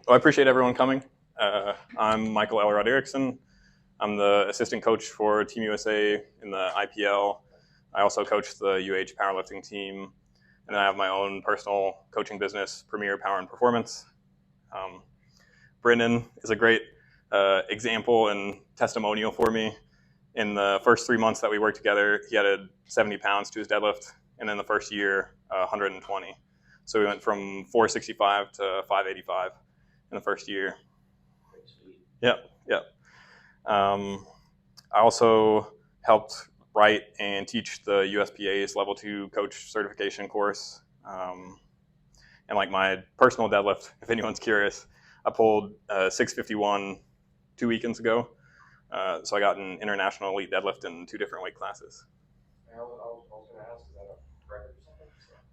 I appreciate everyone coming. I'm Michael Elrod-Erickson. I'm the assistant coach for Team USA in the IPL. I also coach the UH powerlifting team, and I have my own personal coaching business, Premier Power and Performance. Brendan is a great example and testimonial for me. In the first 3 months that we worked together, he added 70 pounds to his deadlift, and in the first year, 120. So we went from 465 to 585 in the first year. Yep. I also helped write and teach the USPA's Level 2 coach certification course. And like my personal deadlift, if anyone's curious, I pulled 651 2 weekends ago. So I got an international elite deadlift in 2 different weight classes. I was going to ask, is that a record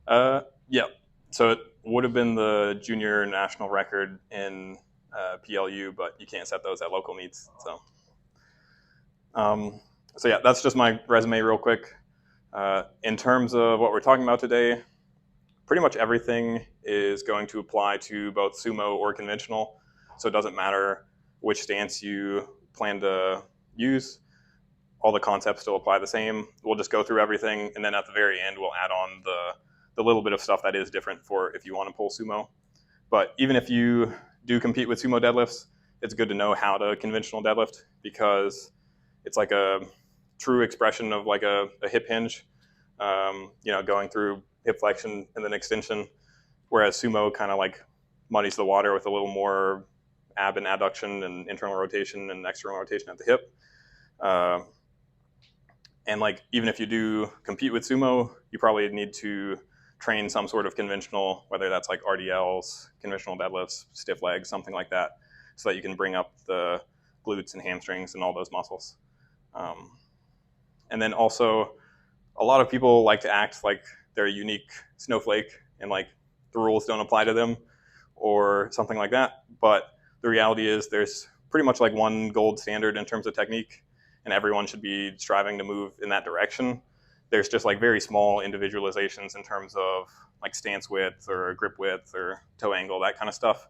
or something? Yeah. So it would have been the junior national record in PLU, but you can't set those at local meets. So yeah, that's just my resume real quick. In terms of what we're talking about today, pretty much everything is going to apply to both sumo or conventional. So it doesn't matter which stance you plan to use. All the concepts still apply the same. We'll just go through everything, and then at the very end, we'll add on the little bit of stuff that is different for if you want to pull sumo. But even if you do compete with sumo deadlifts, it's good to know how to conventional deadlift, because it's like a true expression of like a hip hinge, going through hip flexion and then extension, whereas sumo kind of like muddies the water with a little more ab and abduction and internal rotation and external rotation at the hip. And like even if you do compete with sumo, you probably need to train some sort of conventional, whether that's like RDLs, conventional deadlifts, stiff legs, something like that, so that you can bring up the glutes and hamstrings and all those muscles. And then also, a lot of people like to act like they're a unique snowflake and like the rules don't apply to them or something like that. But the reality is there's pretty much like one gold standard in terms of technique, and everyone should be striving to move in that direction. There's just like very small individualizations in terms of like stance width or grip width or toe angle, that kind of stuff.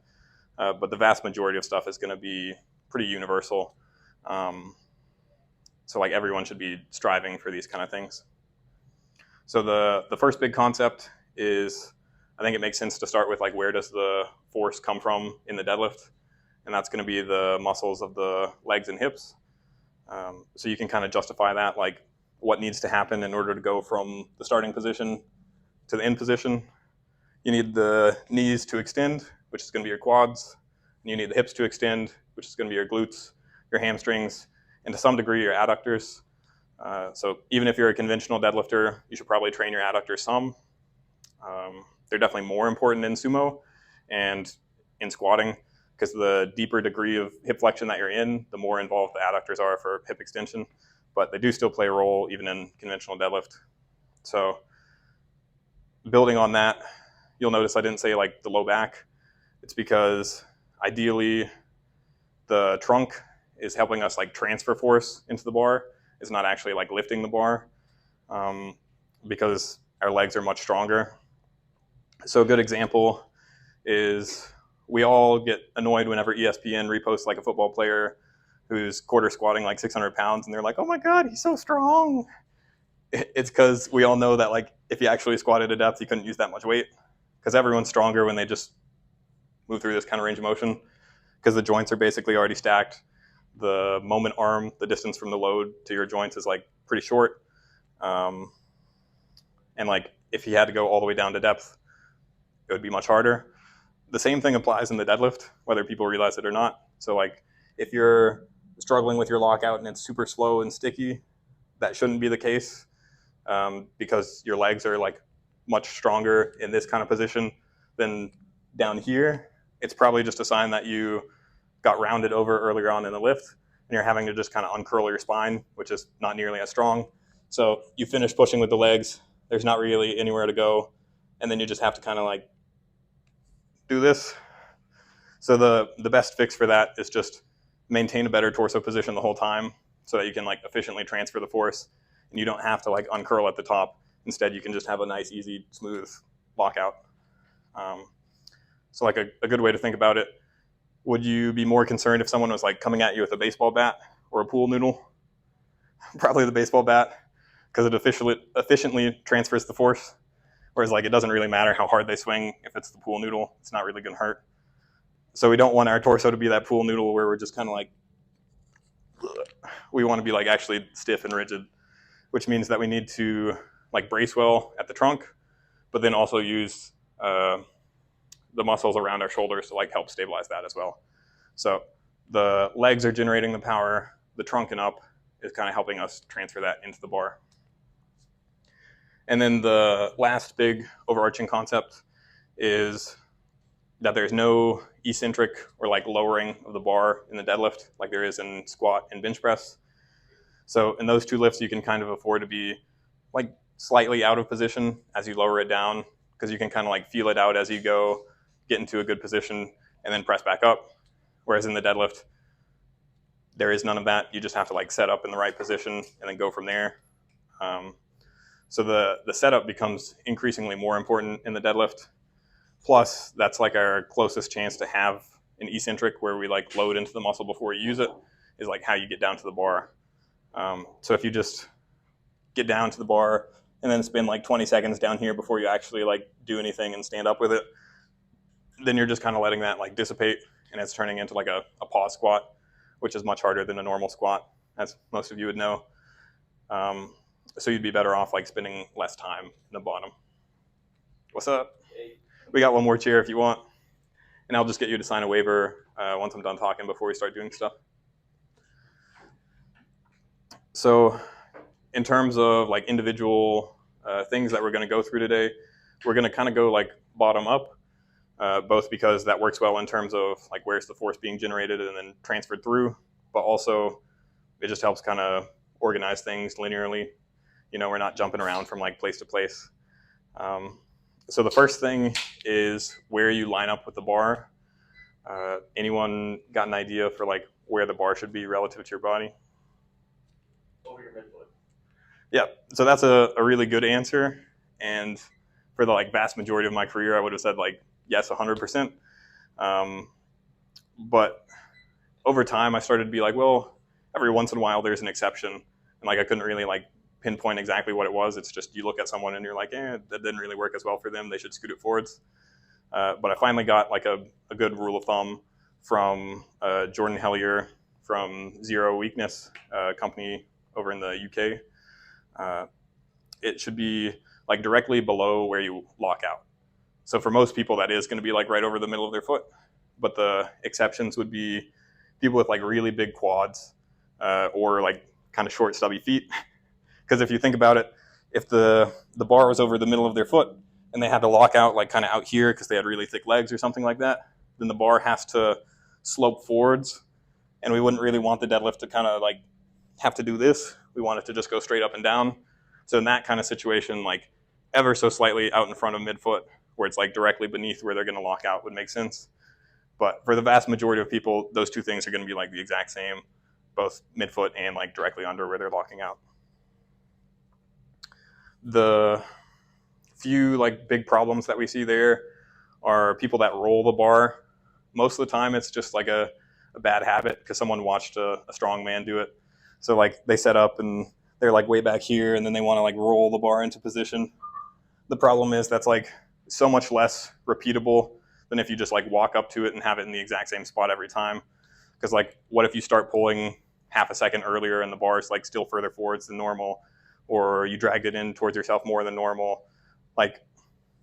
But the vast majority of stuff is going to be pretty universal. So like everyone should be striving for these kind of things. So the first big concept is, I think it makes sense to start with like, where does the force come from in the deadlift? And that's going to be the muscles of the legs and hips. So you can kind of justify that, like what needs to happen in order to go from the starting position to the end position. You need the knees to extend, which is going to be your quads. And you need the hips to extend, which is going to be your glutes, your hamstrings, and to some degree your adductors. So even if you're a conventional deadlifter, you should probably train your adductors some. They're definitely more important in sumo and in squatting, because the deeper degree of hip flexion that you're in, the more involved the adductors are for hip extension. But they do still play a role even in conventional deadlift. So building on that, you'll notice I didn't say like the low back. It's because ideally the trunk is helping us like transfer force into the bar. It's not actually like lifting the bar, because our legs are much stronger. So a good example is, we all get annoyed whenever ESPN reposts like a football player who's quarter squatting like 600 pounds, and they're like, oh my God, he's so strong. It's because we all know that like if you actually squatted to depth, you couldn't use that much weight, because everyone's stronger when they just move through this kind of range of motion, because the joints are basically already stacked. The moment arm, the distance from the load to your joints is like pretty short. And like if you had to go all the way down to depth, it would be much harder. The same thing applies in the deadlift, whether people realize it or not. So like if you're struggling with your lockout and it's super slow and sticky, that shouldn't be the case, because your legs are like much stronger in this kind of position than down here. It's probably just a sign that you got rounded over earlier on in the lift, and you're having to just kind of uncurl your spine, which is not nearly as strong. So you finish pushing with the legs, there's not really anywhere to go, and then you just have to kind of like do this. So the best fix for that is just maintain a better torso position the whole time, so that you can like efficiently transfer the force, and you don't have to like uncurl at the top. Instead, you can just have a nice, easy, smooth lockout. So like a good way to think about it Would you be more concerned if someone was like coming at you with a baseball bat or a pool noodle? Probably the baseball bat, because it efficiently transfers the force. Whereas like it doesn't really matter how hard they swing. If it's the pool noodle, it's not really going to hurt. So we don't want our torso to be that pool noodle where we're just kind of like, we want to be like actually stiff and rigid, which means that we need to like brace well at the trunk, but then also use the muscles around our shoulders to like help stabilize that as well. So the legs are generating the power, the trunk and up is kind of helping us transfer that into the bar. And then the last big overarching concept is that there's no eccentric or like lowering of the bar in the deadlift like there is in squat and bench press. So in those two lifts, you can kind of afford to be like slightly out of position as you lower it down, because you can kind of like feel it out as you go, get into a good position, and then press back up. Whereas in the deadlift, there is none of that. You just have to like set up in the right position and then go from there. So the setup becomes increasingly more important in the deadlift. Plus, that's like our closest chance to have an eccentric where we like load into the muscle before you use it, is like how you get down to the bar. So if you just get down to the bar and then spend like 20 seconds down here before you actually like do anything and stand up with it, then you're just kind of letting that like dissipate, and it's turning into like a pause squat, which is much harder than a normal squat, as most of you would know. So you'd be better off like spending less time in the bottom. What's up? We got one more chair if you want, and I'll just get you to sign a waiver once I'm done talking before we start doing stuff. So in terms of like individual things that we're going to go through today, we're going to kind of go like bottom up, both because that works well in terms of like where's the force being generated and then transferred through, but also it just helps kind of organize things linearly. You know, we're not jumping around from like place to place. So the first thing is where you line up with the bar. Anyone got an idea for like where the bar should be relative to your body? Over your midfoot. Yeah, so that's a really good answer. And for the like vast majority of my career, I would have said like yes, 100%. But over time, I started to be like, well, every once in a while there's an exception, and like I couldn't really like pinpoint exactly what it was. It's just you look at someone and you're like, that didn't really work as well for them. They should scoot it forwards. But I finally got like a good rule of thumb from Jordan Hellier from Zero Weakness company over in the UK. It should be like directly below where you lock out. So for most people, that is going to be like right over the middle of their foot. But the exceptions would be people with like really big quads or like kind of short, stubby feet. Because if you think about it, if the bar was over the middle of their foot and they had to lock out like kind of out here because they had really thick legs or something like that, then the bar has to slope forwards, and we wouldn't really want the deadlift to kind of like have to do this. We want it to just go straight up and down. So in that kind of situation, like ever so slightly out in front of midfoot, where it's like directly beneath where they're going to lock out, would make sense. But for the vast majority of people, those two things are going to be like the exact same, both midfoot and like directly under where they're locking out. The few like big problems that we see there are people that roll the bar. Most of the time it's just like a bad habit because someone watched a strong man do it. So like they set up and they're like way back here and then they want to like roll the bar into position. The problem is that's like so much less repeatable than if you just like walk up to it and have it in the exact same spot every time. Because like what if you start pulling half a second earlier and the bar is like still further forwards than normal, or you dragged it in towards yourself more than normal? Like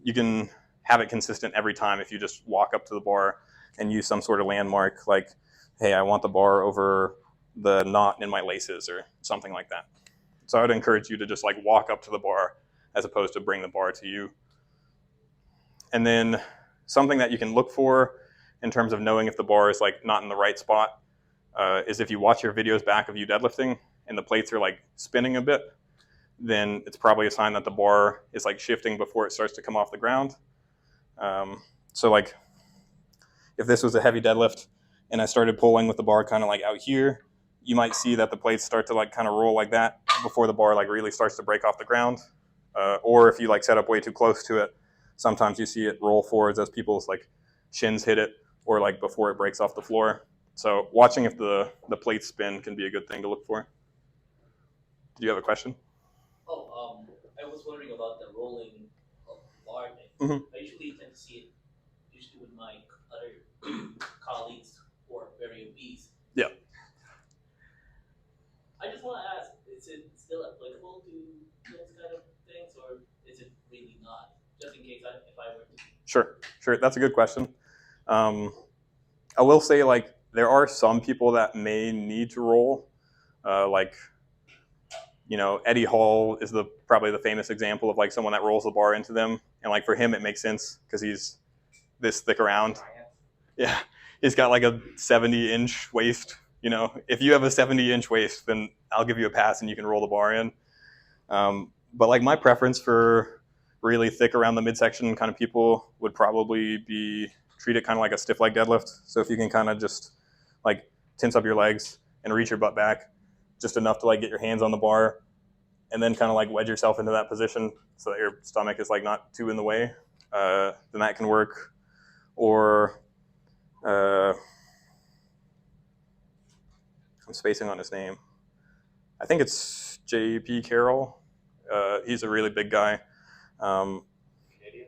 you can have it consistent every time if you just walk up to the bar and use some sort of landmark like, hey, I want the bar over the knot in my laces or something like that. So I would encourage you to just like walk up to the bar as opposed to bring the bar to you. And then something that you can look for in terms of knowing if the bar is like not in the right spot is if you watch your videos back of you deadlifting and the plates are like spinning a bit, then it's probably a sign that the bar is like shifting before it starts to come off the ground. So like if this was a heavy deadlift and I started pulling with the bar kind of like out here, you might see that the plates start to like kind of roll like that before the bar like really starts to break off the ground. Or if you like set up way too close to it, sometimes you see it roll forwards as people's like shins hit it, or like before it breaks off the floor. So watching if the plates spin can be a good thing to look for. Do you have a question? I was wondering about the rolling of bar thing. Mm-hmm. I usually tend to see it with my other colleagues who are very obese. Yeah. I just want to ask, is it still applicable to those kind of things, or is it really not? Just in case if I were to. Sure. That's a good question. I will say, like, there are some people that may need to roll. Like, you know, Eddie Hall is probably the famous example of like someone that rolls the bar into them, and like for him it makes sense because he's this thick around. Yeah, he's got like a 70-inch waist. You know, if you have a 70-inch waist, then I'll give you a pass and you can roll the bar in. But like my preference for really thick around the midsection kind of people would probably be treat it kind of like a stiff leg deadlift. So if you can kind of just like tense up your legs and reach your butt back just enough to like get your hands on the bar and then kind of like wedge yourself into that position so that your stomach is like not too in the way, then that can work. Or I'm spacing on his name. I think it's J.P. Carroll. He's a really big guy. Canadian?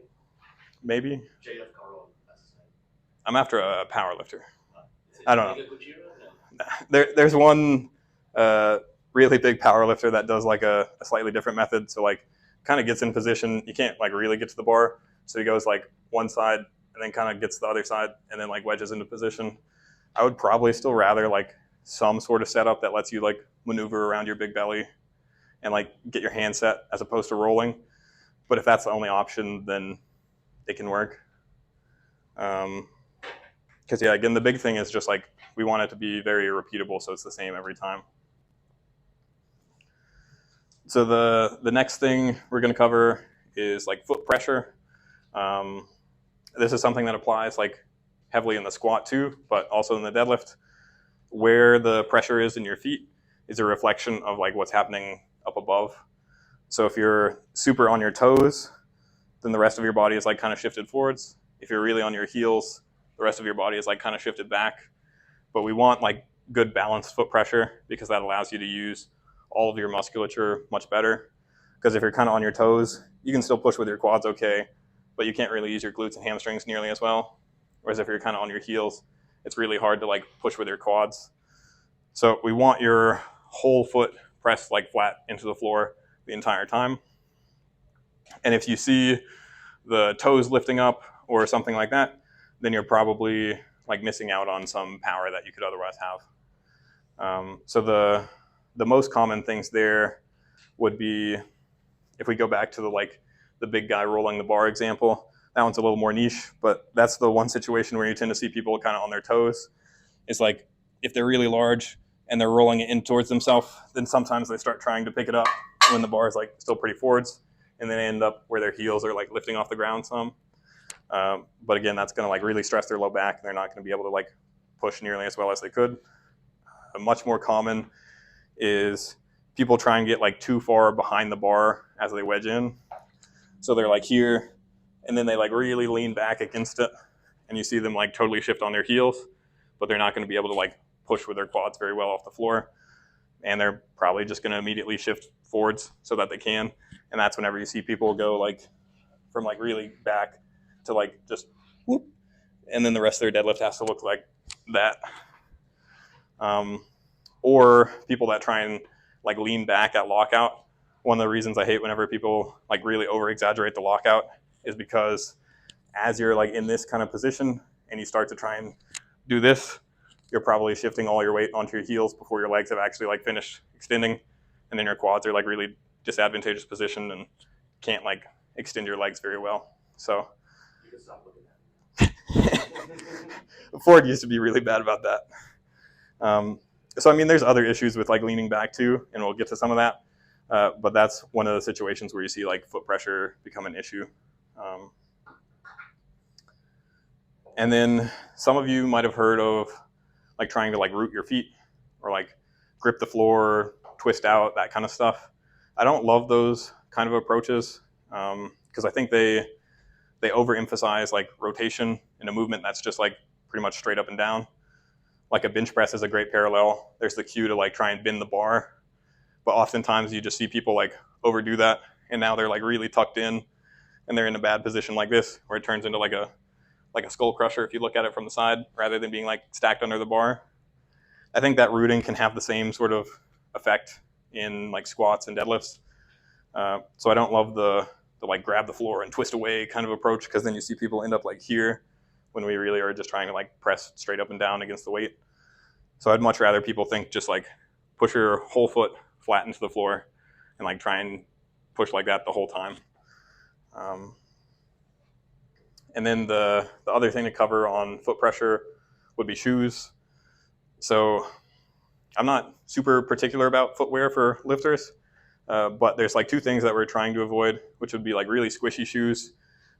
Maybe. J.F. Carroll, that's his name. I'm after a power lifter. I don't know. No. There's one really big power lifter that does like a slightly different method. So like kind of gets in position. You can't like really get to the bar. So he goes like one side and then kind of gets the other side and then like wedges into position. I would probably still rather like some sort of setup that lets you like maneuver around your big belly and like get your hand set as opposed to rolling. But if that's the only option, then it can work. Because yeah, again, the big thing is just like we want it to be very repeatable, so it's the same every time. So the next thing we're going to cover is like foot pressure. This is something that applies like heavily in the squat too, but also in the deadlift. Where the pressure is in your feet is a reflection of like what's happening up above. So if you're super on your toes, then the rest of your body is like kind of shifted forwards. If you're really on your heels, the rest of your body is like kind of shifted back. But we want like good balanced foot pressure because that allows you to use all of your musculature much better. Because if you're kind of on your toes, you can still push with your quads okay, but you can't really use your glutes and hamstrings nearly as well. Whereas if you're kind of on your heels, it's really hard to like push with your quads. So we want your whole foot pressed like flat into the floor the entire time. And if you see the toes lifting up or something like that, then you're probably like missing out on some power that you could otherwise have. So the most common things there would be, if we go back to the big guy rolling the bar example, that one's a little more niche, but that's the one situation where you tend to see people kind of on their toes. It's like if they're really large and they're rolling it in towards themselves, then sometimes they start trying to pick it up when the bar is like still pretty forwards, and then they end up where their heels are like lifting off the ground some. But again, that's going to like really stress their low back, and they're not going to be able to like push nearly as well as they could. Much more common is people try and get like too far behind the bar as they wedge in. So they're like here, and then they like really lean back against it, and you see them like totally shift on their heels, but they're not going to be able to like push with their quads very well off the floor. And they're probably just going to immediately shift forwards so that they can. And that's whenever you see people go like from like really back to like just whoop, and then the rest of their deadlift has to look like that. Or people that try and like lean back at lockout. One of the reasons I hate whenever people like really over exaggerate the lockout is because as you're like in this kind of position and you start to try and do this, you're probably shifting all your weight onto your heels before your legs have actually like finished extending, and then your quads are like really disadvantageous position and can't like extend your legs very well. So You can stop looking at it. Ford used to be really bad about that. So I mean, there's other issues with like leaning back too, and we'll get to some of that. But that's one of the situations where you see like foot pressure become an issue. And then some of you might have heard of like trying to like root your feet or like grip the floor, twist out, that kind of stuff. I don't love those kind of approaches because I think they overemphasize like rotation in a movement that's just like pretty much straight up and down. Like a bench press is a great parallel. There's the cue to like try and bend the bar, but oftentimes you just see people like overdo that, and now they're like really tucked in, and they're in a bad position like this, where it turns into like a skull crusher if you look at it from the side, rather than being like stacked under the bar. I think that rooting can have the same sort of effect in like squats and deadlifts. So I don't love the like grab the floor and twist away kind of approach, because then you see people end up like here when we really are just trying to like press straight up and down against the weight. So I'd much rather people think just like push your whole foot flat into the floor and like try and push like that the whole time. And then the other thing to cover on foot pressure would be shoes. So I'm not super particular about footwear for lifters, but there's like two things that we're trying to avoid, which would be like really squishy shoes,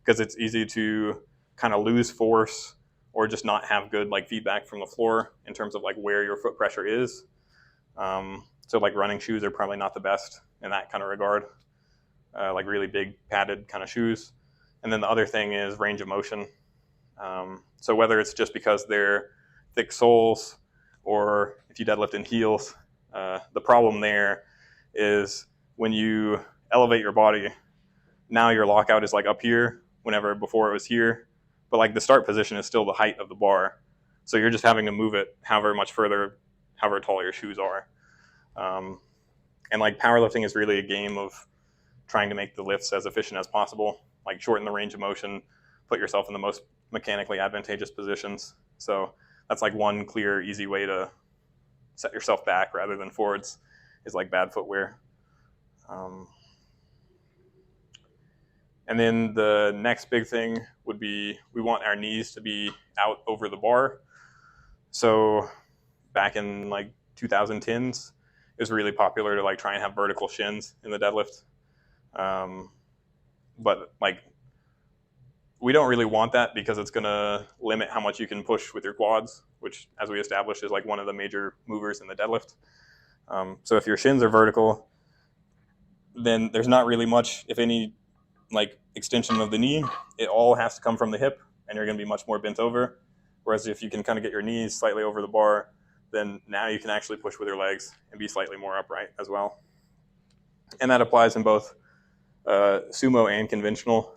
because it's easy to kind of lose force or just not have good like feedback from the floor in terms of like where your foot pressure is. So like running shoes are probably not the best in that kind of regard, like really big padded kind of shoes. And then the other thing is range of motion. So whether it's just because they're thick soles or if you deadlift in heels, the problem there is when you elevate your body, now your lockout is like up here, whenever before it was here, but like the start position is still the height of the bar. So you're just having to move it however much further, however tall your shoes are. And like powerlifting is really a game of trying to make the lifts as efficient as possible, like shorten the range of motion, put yourself in the most mechanically advantageous positions. So that's like one clear, easy way to set yourself back rather than forwards, is like bad footwear. And then the next big thing would be we want our knees to be out over the bar. So back in like 2010s, it was really popular to like try and have vertical shins in the deadlift. But like we don't really want that, because it's going to limit how much you can push with your quads, which, as we established, is like one of the major movers in the deadlift. So if your shins are vertical, then there's not really much, if any, like extension of the knee. It all has to come from the hip, and you're going to be much more bent over. Whereas if you can kind of get your knees slightly over the bar, then now you can actually push with your legs and be slightly more upright as well. And that applies in both sumo and conventional.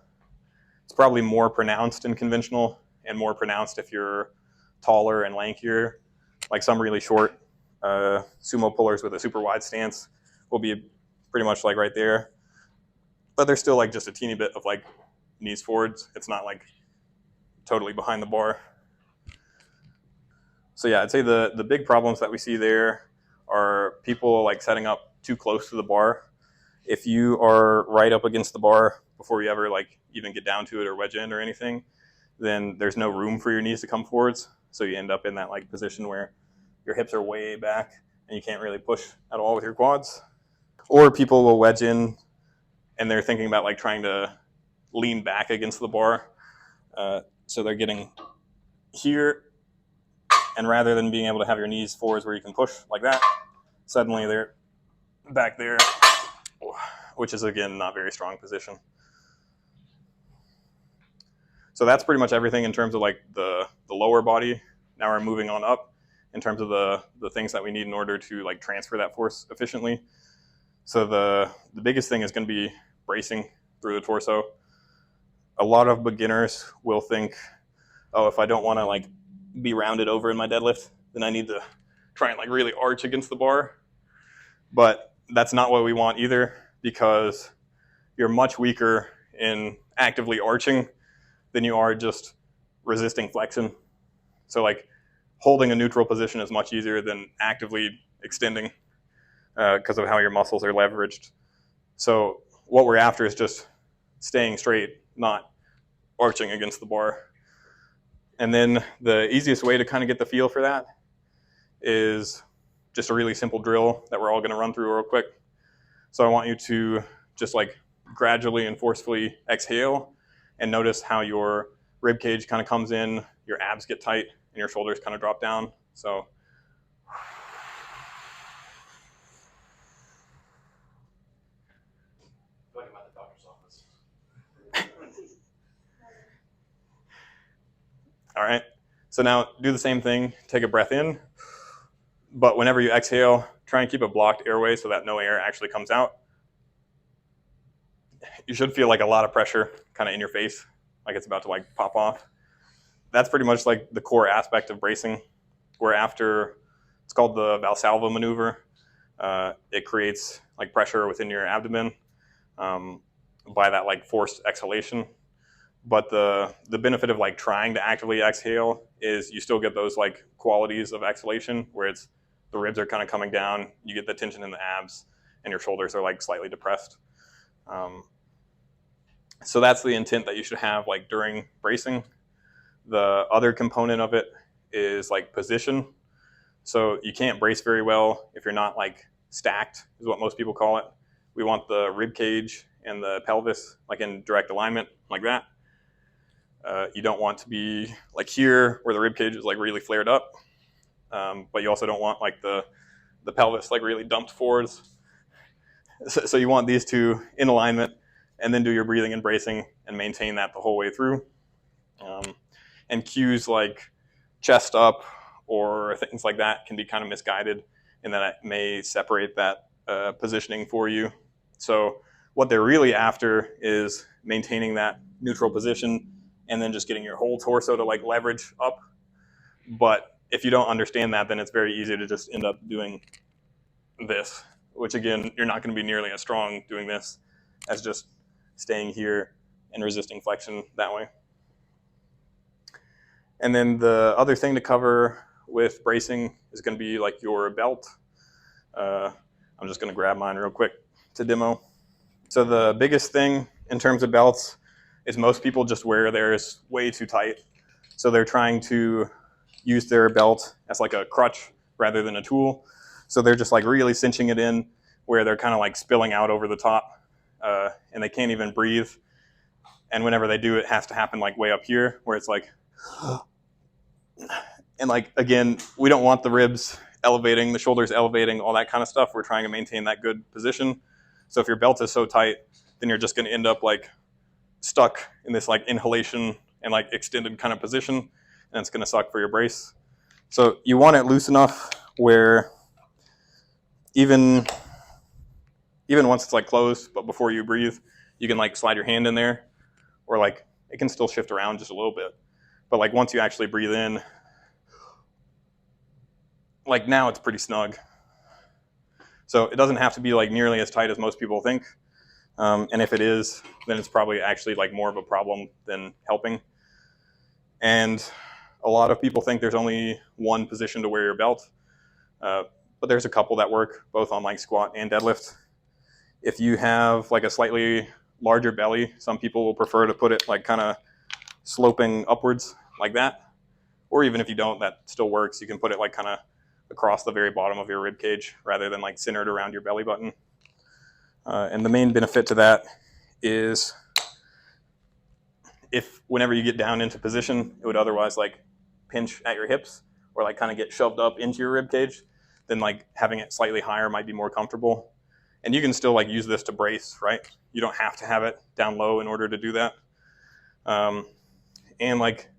It's probably more pronounced in conventional and more pronounced if you're taller and lankier. Like some really short sumo pullers with a super wide stance will be pretty much like right there. But there's still like just a teeny bit of like knees forwards. It's not like totally behind the bar. So yeah, I'd say the big problems that we see there are people like setting up too close to the bar. If you are right up against the bar before you ever like even get down to it or wedge in or anything, then there's no room for your knees to come forwards. So you end up in that like position where your hips are way back and you can't really push at all with your quads. Or people will wedge in and they're thinking about like trying to lean back against the bar. So they're getting here, and rather than being able to have your knees forwards where you can push like that, suddenly they're back there, which is again not very strong position. So that's pretty much everything in terms of like the lower body. Now we're moving on up in terms of the things that we need in order to like transfer that force efficiently. So the biggest thing is going to be bracing through the torso. A lot of beginners will think, oh, if I don't want to like be rounded over in my deadlift, then I need to try and like really arch against the bar. But that's not what we want either, because you're much weaker in actively arching than you are just resisting flexion. So like holding a neutral position is much easier than actively extending because of how your muscles are leveraged. So what we're after is just staying straight, not arching against the bar. And then the easiest way to kind of get the feel for that is just a really simple drill that we're all going to run through real quick. So I want you to just like gradually and forcefully exhale and notice how your rib cage kind of comes in, your abs get tight, and your shoulders kind of drop down. So Like I'm at the doctor's office. all right. So now do the same thing, take a breath in, but whenever you exhale, try and keep a blocked airway so that no air actually comes out. You should feel like a lot of pressure kind of in your face, like it's about to like pop off. That's pretty much like the core aspect of bracing, where after, it's called the Valsalva maneuver. It creates like pressure within your abdomen by that like forced exhalation. But the benefit of like trying to actively exhale is you still get those like qualities of exhalation where it's the ribs are kind of coming down, you get the tension in the abs, and your shoulders are like slightly depressed. So that's the intent that you should have like during bracing. The other component of it is like position. So you can't brace very well if you're not like stacked, is what most people call it. We want the rib cage and the pelvis like in direct alignment like that. You don't want to be like here where the rib cage is like really flared up, but you also don't want like the pelvis like really dumped forwards. So you want these two in alignment, and then do your breathing and bracing and maintain that the whole way through. And cues like chest up or things like that can be kind of misguided in that it may separate that positioning for you. So what they're really after is maintaining that neutral position and then just getting your whole torso to like leverage up. But if you don't understand that, then it's very easy to just end up doing this, which again, you're not going to be nearly as strong doing this as just staying here and resisting flexion that way. And then the other thing to cover with bracing is going to be like your belt. I'm just going to grab mine real quick to demo. So the biggest thing in terms of belts is most people just wear theirs way too tight. So they're trying to use their belt as like a crutch rather than a tool. So they're just like really cinching it in where they're kind of like spilling out over the top, and they can't even breathe. And whenever they do, it has to happen like way up here where it's like, and like, again, we don't want the ribs elevating, the shoulders elevating, all that kind of stuff. We're trying to maintain that good position. So if your belt is so tight, then you're just going to end up like stuck in this like inhalation and like extended kind of position, and it's going to suck for your brace. So you want it loose enough where even once it's like closed, but before you breathe, you can like slide your hand in there, or like it can still shift around just a little bit. But like once you actually breathe in, like now it's pretty snug. So it doesn't have to be like nearly as tight as most people think. And if it is, then it's probably actually like more of a problem than helping. And a lot of people think there's only one position to wear your belt, but there's a couple that work both on like squat and deadlift. If you have like a slightly larger belly, some people will prefer to put it like kind of sloping upwards like that. Or even if you don't, that still works. You can put it like kind of across the very bottom of your rib cage rather than like centered around your belly button. And the main benefit to that is if whenever you get down into position, it would otherwise like pinch at your hips or like kind of get shoved up into your rib cage, then like having it slightly higher might be more comfortable. And you can still like use this to brace, right? You don't have to have it down low in order to do that. And like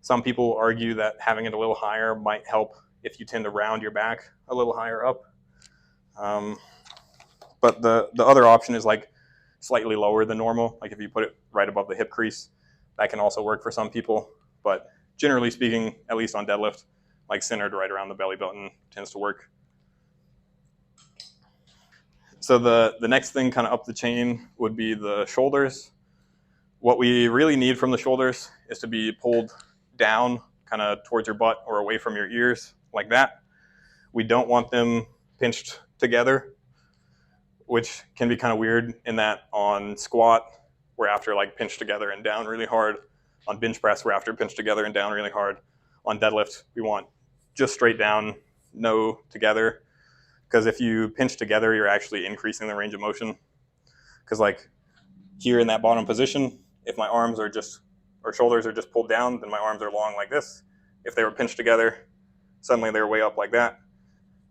some people argue that having it a little higher might help if you tend to round your back a little higher up. But the other option is like slightly lower than normal. Like if you put it right above the hip crease, that can also work for some people. But generally speaking, at least on deadlift, like centered right around the belly button tends to work. So the next thing kind of up the chain would be the shoulders. What we really need from the shoulders is to be pulled down kind of towards your butt or away from your ears like that. We don't want them pinched together, which can be kind of weird in that on squat, we're after like pinched together and down really hard. On bench press, we're after pinched together and down really hard. On deadlift, we want just straight down, no together. Because if you pinch together, you're actually increasing the range of motion. Because like here in that bottom position, if my arms are just, or shoulders are just pulled down, then my arms are long like this. If they were pinched together, suddenly they're way up like that,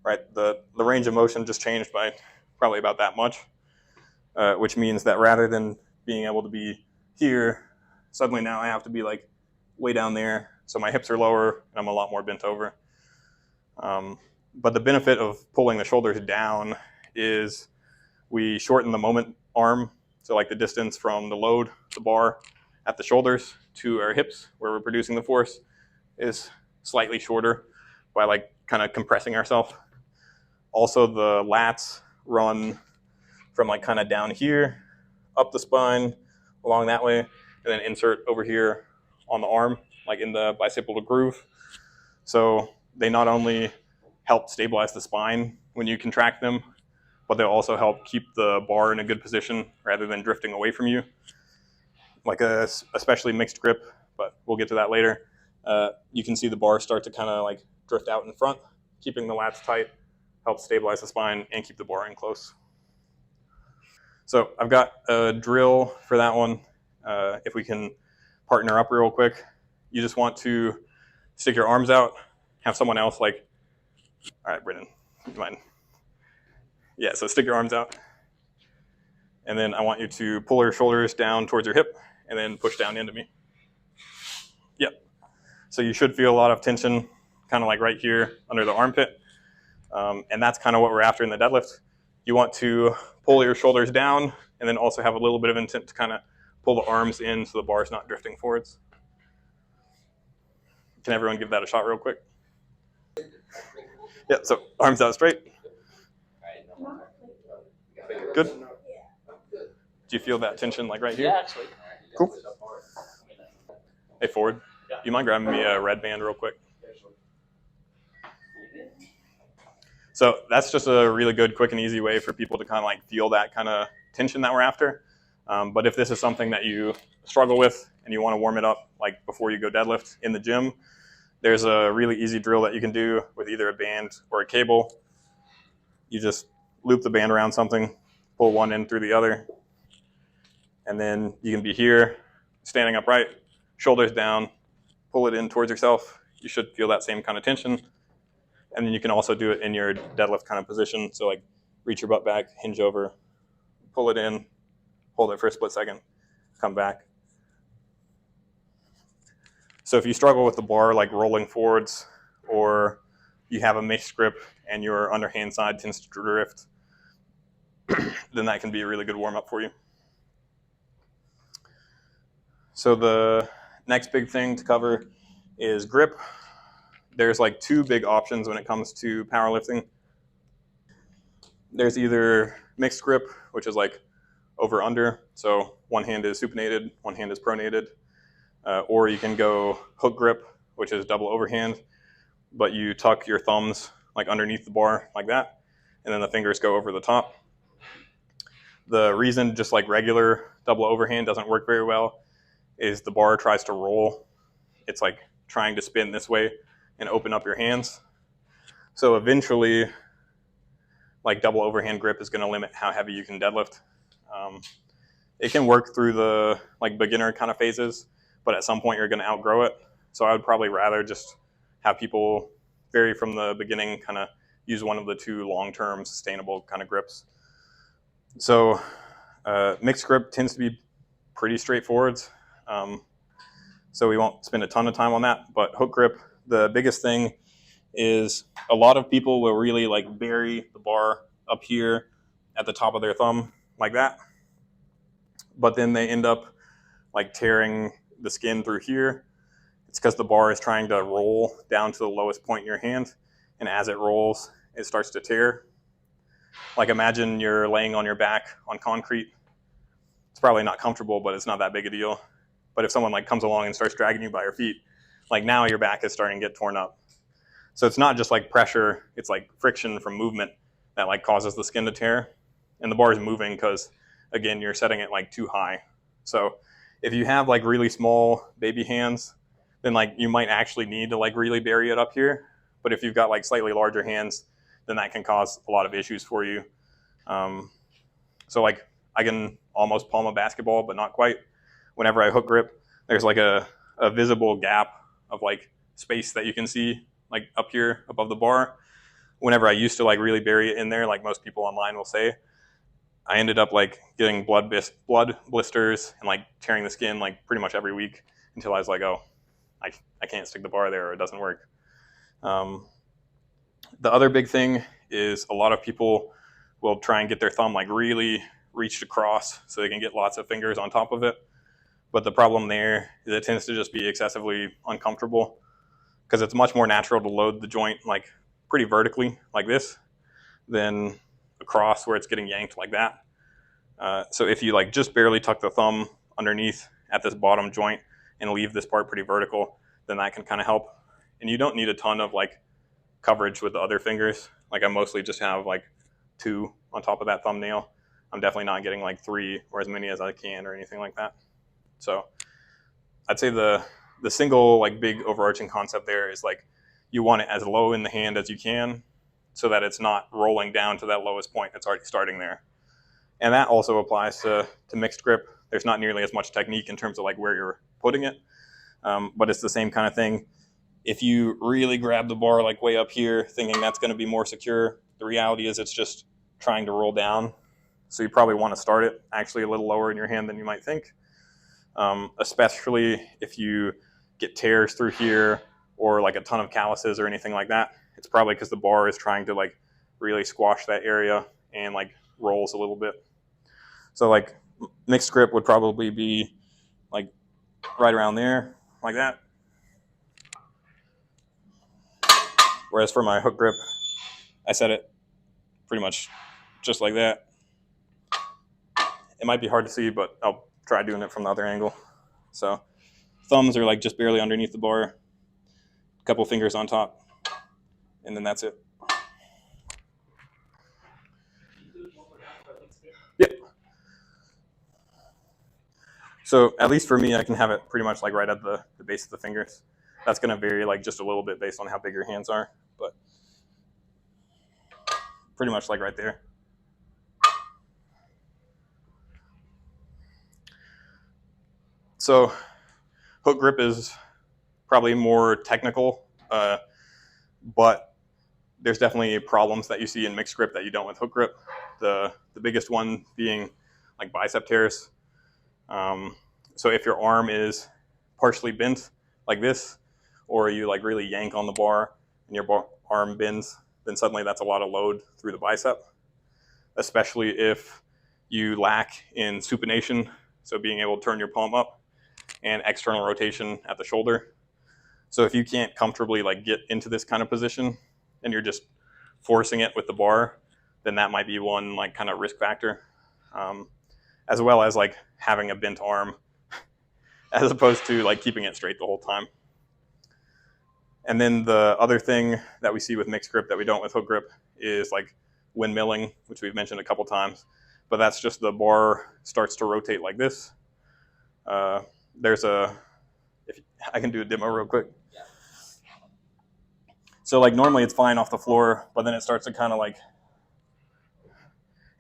right? The range of motion just changed by probably about that much, which means that rather than being able to be here, suddenly now I have to be like way down there So my hips are lower and I'm a lot more bent over. But the benefit of pulling the shoulders down is we shorten the moment arm. So like the distance from the load, the bar at the shoulders to our hips where we're producing the force is slightly shorter by like kind of compressing ourselves. Also the lats run from like kind of down here, up the spine, along that way, and then insert over here on the arm, like in the bicipital groove. So they not only help stabilize the spine when you contract them, but they'll also help keep the bar in a good position rather than drifting away from you. Like a especially mixed grip, but we'll get to that later. You can see the bar start to kind of like drift out in front. Keeping the lats tight helps stabilize the spine and keep the bar in close. So I've got a drill for that one. If we can partner up real quick, you just want to stick your arms out, have someone else like, all right, Brennan, you mind? Yeah, so stick your arms out. And then I want you to pull your shoulders down towards your hip and then push down into me. Yep. So you should feel a lot of tension kind of like right here under the armpit. And that's kind of what we're after in the deadlift. You want to pull your shoulders down and then also have a little bit of intent to kind of pull the arms in so the bar's not drifting forwards. Can everyone give that a shot real quick? Yeah, so arms out straight. Good. Do you feel that tension like right here? Yeah, actually. Cool. Hey, Ford, do you mind grabbing me a red band real quick? So that's just a really good, quick and easy way for people to kind of like feel that kind of tension that we're after. But if this is something that you struggle with and you want to warm it up like before you go deadlift in the gym, there's a really easy drill that you can do with either a band or a cable. You just loop the band around something, pull one end through the other, and then you can be here, standing upright, shoulders down, pull it in towards yourself. You should feel that same kind of tension. And then you can also do it in your deadlift kind of position. So like reach your butt back, hinge over, pull it in, hold it for a split second, come back. So if you struggle with the bar like rolling forwards, or you have a mixed grip and your underhand side tends to drift, then that can be a really good warm up for you. So the next big thing to cover is grip. There's like two big options when it comes to powerlifting. There's either mixed grip, which is like over under. So one hand is supinated, one hand is pronated. Or you can go hook grip, which is double overhand, but you tuck your thumbs like underneath the bar like that, and then the fingers go over the top. The reason just like regular double overhand doesn't work very well is the bar tries to roll. It's like trying to spin this way and open up your hands. So eventually, like double overhand grip is going to limit how heavy you can deadlift. It can work through the like beginner kind of phases, but at some point you're going to outgrow it. So I would probably rather just have people vary from the beginning, kind of use one of the two long-term sustainable kind of grips. So mixed grip tends to be pretty straightforward. So we won't spend a ton of time on that, but hook grip, the biggest thing is a lot of people will really like bury the bar up here at the top of their thumb like that. But then they end up like tearing the skin through here. It's because the bar is trying to roll down to the lowest point in your hand. And as it rolls, it starts to tear. Like imagine you're laying on your back on concrete. It's probably not comfortable, but it's not that big a deal. But if someone like comes along and starts dragging you by your feet, like now your back is starting to get torn up. So it's not just like pressure, it's like friction from movement that like causes the skin to tear. And the bar is moving because, again, you're setting it like too high. So if you have like really small baby hands, then like you might actually need to like really bury it up here. But if you've got like slightly larger hands, then that can cause a lot of issues for you. So like I can almost palm a basketball, but not quite. Whenever I hook grip, there's like a visible gap of like space that you can see like up here above the bar. Whenever I used to like really bury it in there, like most people online will say, I ended up like getting blood blisters and like tearing the skin like pretty much every week until I was like, oh, I can't stick the bar there or it doesn't work. The other big thing is a lot of people will try and get their thumb like really reached across so they can get lots of fingers on top of it. But the problem there is it tends to just be excessively uncomfortable because it's much more natural to load the joint like pretty vertically like this than across where it's getting yanked like that. So if you like just barely tuck the thumb underneath at this bottom joint and leave this part pretty vertical, then that can kind of help. And you don't need a ton of like coverage with the other fingers. Like I mostly just have like 2 on top of that thumbnail. I'm definitely not getting like 3 or as many as I can or anything like that. So I'd say the single like big overarching concept there is like you want it as low in the hand as you can so that it's not rolling down to that lowest point. It's already starting there. And that also applies to mixed grip. There's not nearly as much technique in terms of like where you're putting it, but it's the same kind of thing. If you really grab the bar like way up here thinking that's going to be more secure, the reality is it's just trying to roll down. So you probably want to start it actually a little lower in your hand than you might think, especially if you get tears through here or like a ton of calluses or anything like that. It's probably because the bar is trying to like really squash that area and like rolls a little bit. So like mixed grip would probably be like right around there like that. Whereas for my hook grip, I set it pretty much just like that. It might be hard to see, but I'll try doing it from the other angle. So thumbs are like just barely underneath the bar, a couple fingers on top, and then that's it. Yep. So at least for me, I can have it pretty much like right at the base of the fingers. That's going to vary like just a little bit based on how big your hands are, but pretty much like right there. So hook grip is probably more technical, but there's definitely problems that you see in mixed grip that you don't with hook grip. The biggest one being like bicep tears. So if your arm is partially bent like this, or you like really yank on the bar and your arm bends, then suddenly that's a lot of load through the bicep, especially if you lack in supination, so being able to turn your palm up, and external rotation at the shoulder. So if you can't comfortably like get into this kind of position and you're just forcing it with the bar, then that might be one like kind of risk factor, as well as like having a bent arm as opposed to like keeping it straight the whole time. And then the other thing that we see with mixed grip that we don't with hook grip is like windmilling, which we've mentioned a couple times, but that's just the bar starts to rotate like this. There's if I can do a demo real quick. Yeah. So like normally it's fine off the floor, but then it starts to kind of like,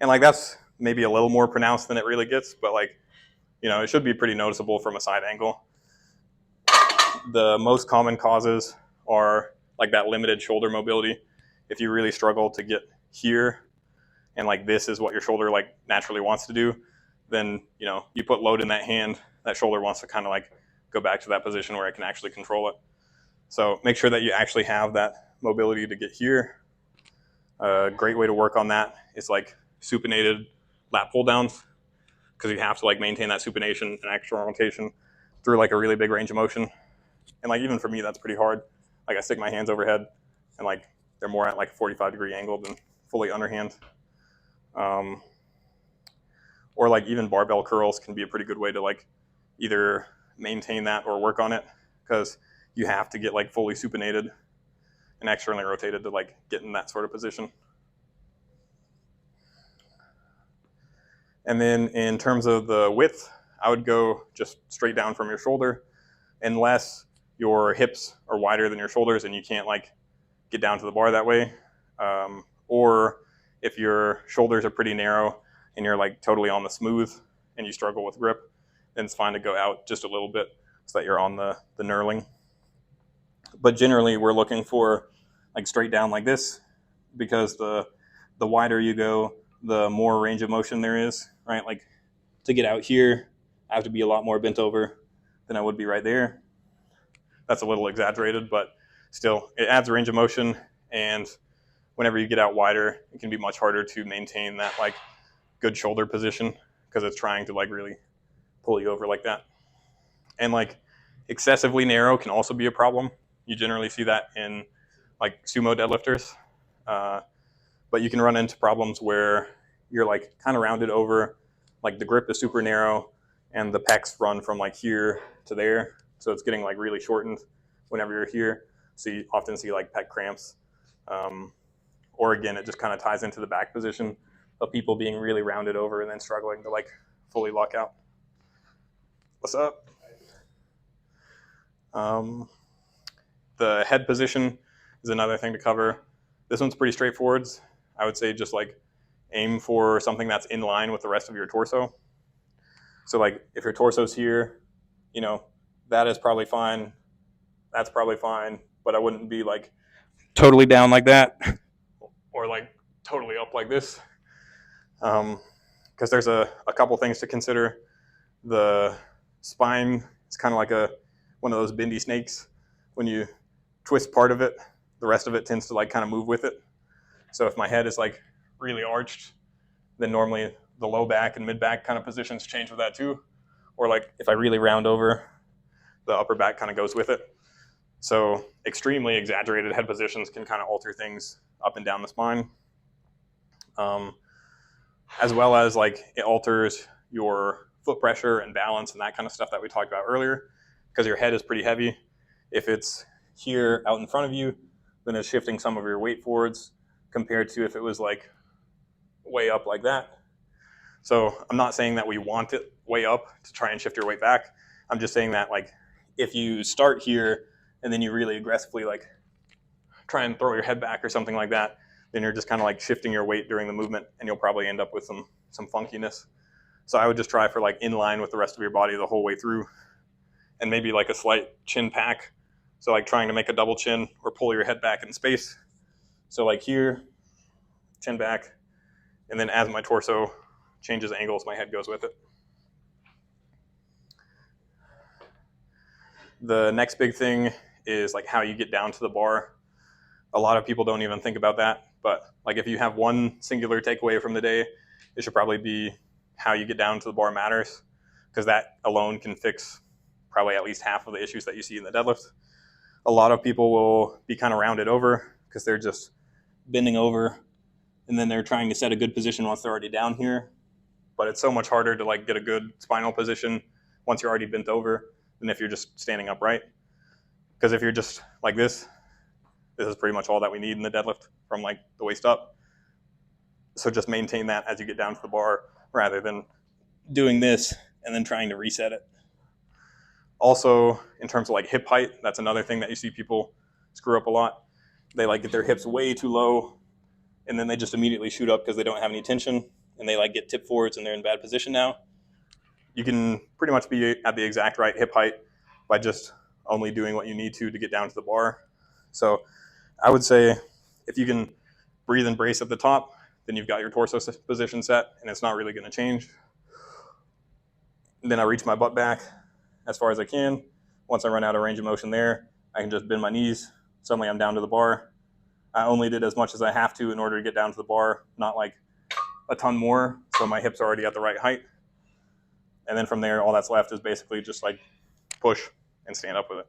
and like that's maybe a little more pronounced than it really gets, but like, you know, it should be pretty noticeable from a side angle. The most common causes are like that limited shoulder mobility. If you really struggle to get here and like this is what your shoulder like naturally wants to do, then, you know, you put load in that hand, that shoulder wants to kind of like go back to that position where it can actually control it. So make sure that you actually have that mobility to get here. A great way to work on that is like supinated lat pull downs, because you have to like maintain that supination and external rotation through like a really big range of motion. And like even for me, that's pretty hard. Like I stick my hands overhead and like they're more at like a 45-degree angle than fully underhand. Or like even barbell curls can be a pretty good way to like either maintain that or work on it, because you have to get like fully supinated and externally rotated to like get in that sort of position. And then in terms of the width, I would go just straight down from your shoulder, unless your hips are wider than your shoulders and you can't like get down to the bar that way. Or if your shoulders are pretty narrow and you're like totally on the smooth and you struggle with grip, then it's fine to go out just a little bit so that you're on the knurling. But generally we're looking for like straight down like this, because the wider you go, the more range of motion there is, right? Like to get out here, I have to be a lot more bent over than I would be right there. that's a little exaggerated, but still, it adds range of motion, and whenever you get out wider, it can be much harder to maintain that like good shoulder position because it's trying to like really pull you over like that. And like excessively narrow can also be a problem. You generally see that in like sumo deadlifters, but you can run into problems where you're like kind of rounded over, like the grip is super narrow, and the pecs run from like here to there, so it's getting like really shortened whenever you're here. So you often see like pec cramps, or again, it just kind of ties into the back position of people being really rounded over and then struggling to like fully lock out. What's up? The head position is another thing to cover. This one's pretty straightforward. I would say just like aim for something that's in line with the rest of your torso. So like if your torso's here, you know, that is probably fine. That's probably fine, but I wouldn't be like totally down like that or like totally up like this. Because there's a couple things to consider. The spine is kind of like one of those bendy snakes. When you twist part of it, the rest of it tends to like kind of move with it. So if my head is like really arched, then normally the low back and mid back kind of positions change with that too. Or like if I really round over, the upper back kind of goes with it. So extremely exaggerated head positions can kind of alter things up and down the spine. As well as like it alters your foot pressure and balance and that kind of stuff that we talked about earlier, because your head is pretty heavy. If it's here out in front of you, then it's shifting some of your weight forwards compared to if it was like way up like that. So I'm not saying that we want it way up to try and shift your weight back. I'm just saying that like if you start here and then you really aggressively like try and throw your head back or something like that, then you're just kind of like shifting your weight during the movement and you'll probably end up with some funkiness. So I would just try for like in line with the rest of your body the whole way through, and maybe like a slight chin pack. So like trying to make a double chin or pull your head back in space. So like here, chin back, and then as my torso changes angles, my head goes with it. The next big thing is like how you get down to the bar. A lot of people don't even think about that, but like if you have one singular takeaway from the day, it should probably be how you get down to the bar matters, because that alone can fix probably at least half of the issues that you see in the deadlift. A lot of people will be kind of rounded over because they're just bending over and then they're trying to set a good position once they're already down here. But it's so much harder to like get a good spinal position once you're already bent over than if you're just standing upright. Because if you're just like this is pretty much all that we need in the deadlift from like the waist up. So just maintain that as you get down to the bar rather than doing this and then trying to reset it. Also, in terms of like hip height, that's another thing that you see people screw up a lot. They like get their hips way too low and then they just immediately shoot up because they don't have any tension and they like get tip forwards and they're in bad position now. You can pretty much be at the exact right hip height by just only doing what you need to get down to the bar. So I would say if you can breathe and brace at the top, then you've got your torso position set and it's not really going to change. Then I reach my butt back as far as I can. Once I run out of range of motion there, I can just bend my knees. Suddenly I'm down to the bar. I only did as much as I have to in order to get down to the bar, not like a ton more, so my hips are already at the right height. And then from there, all that's left is basically just like push and stand up with it.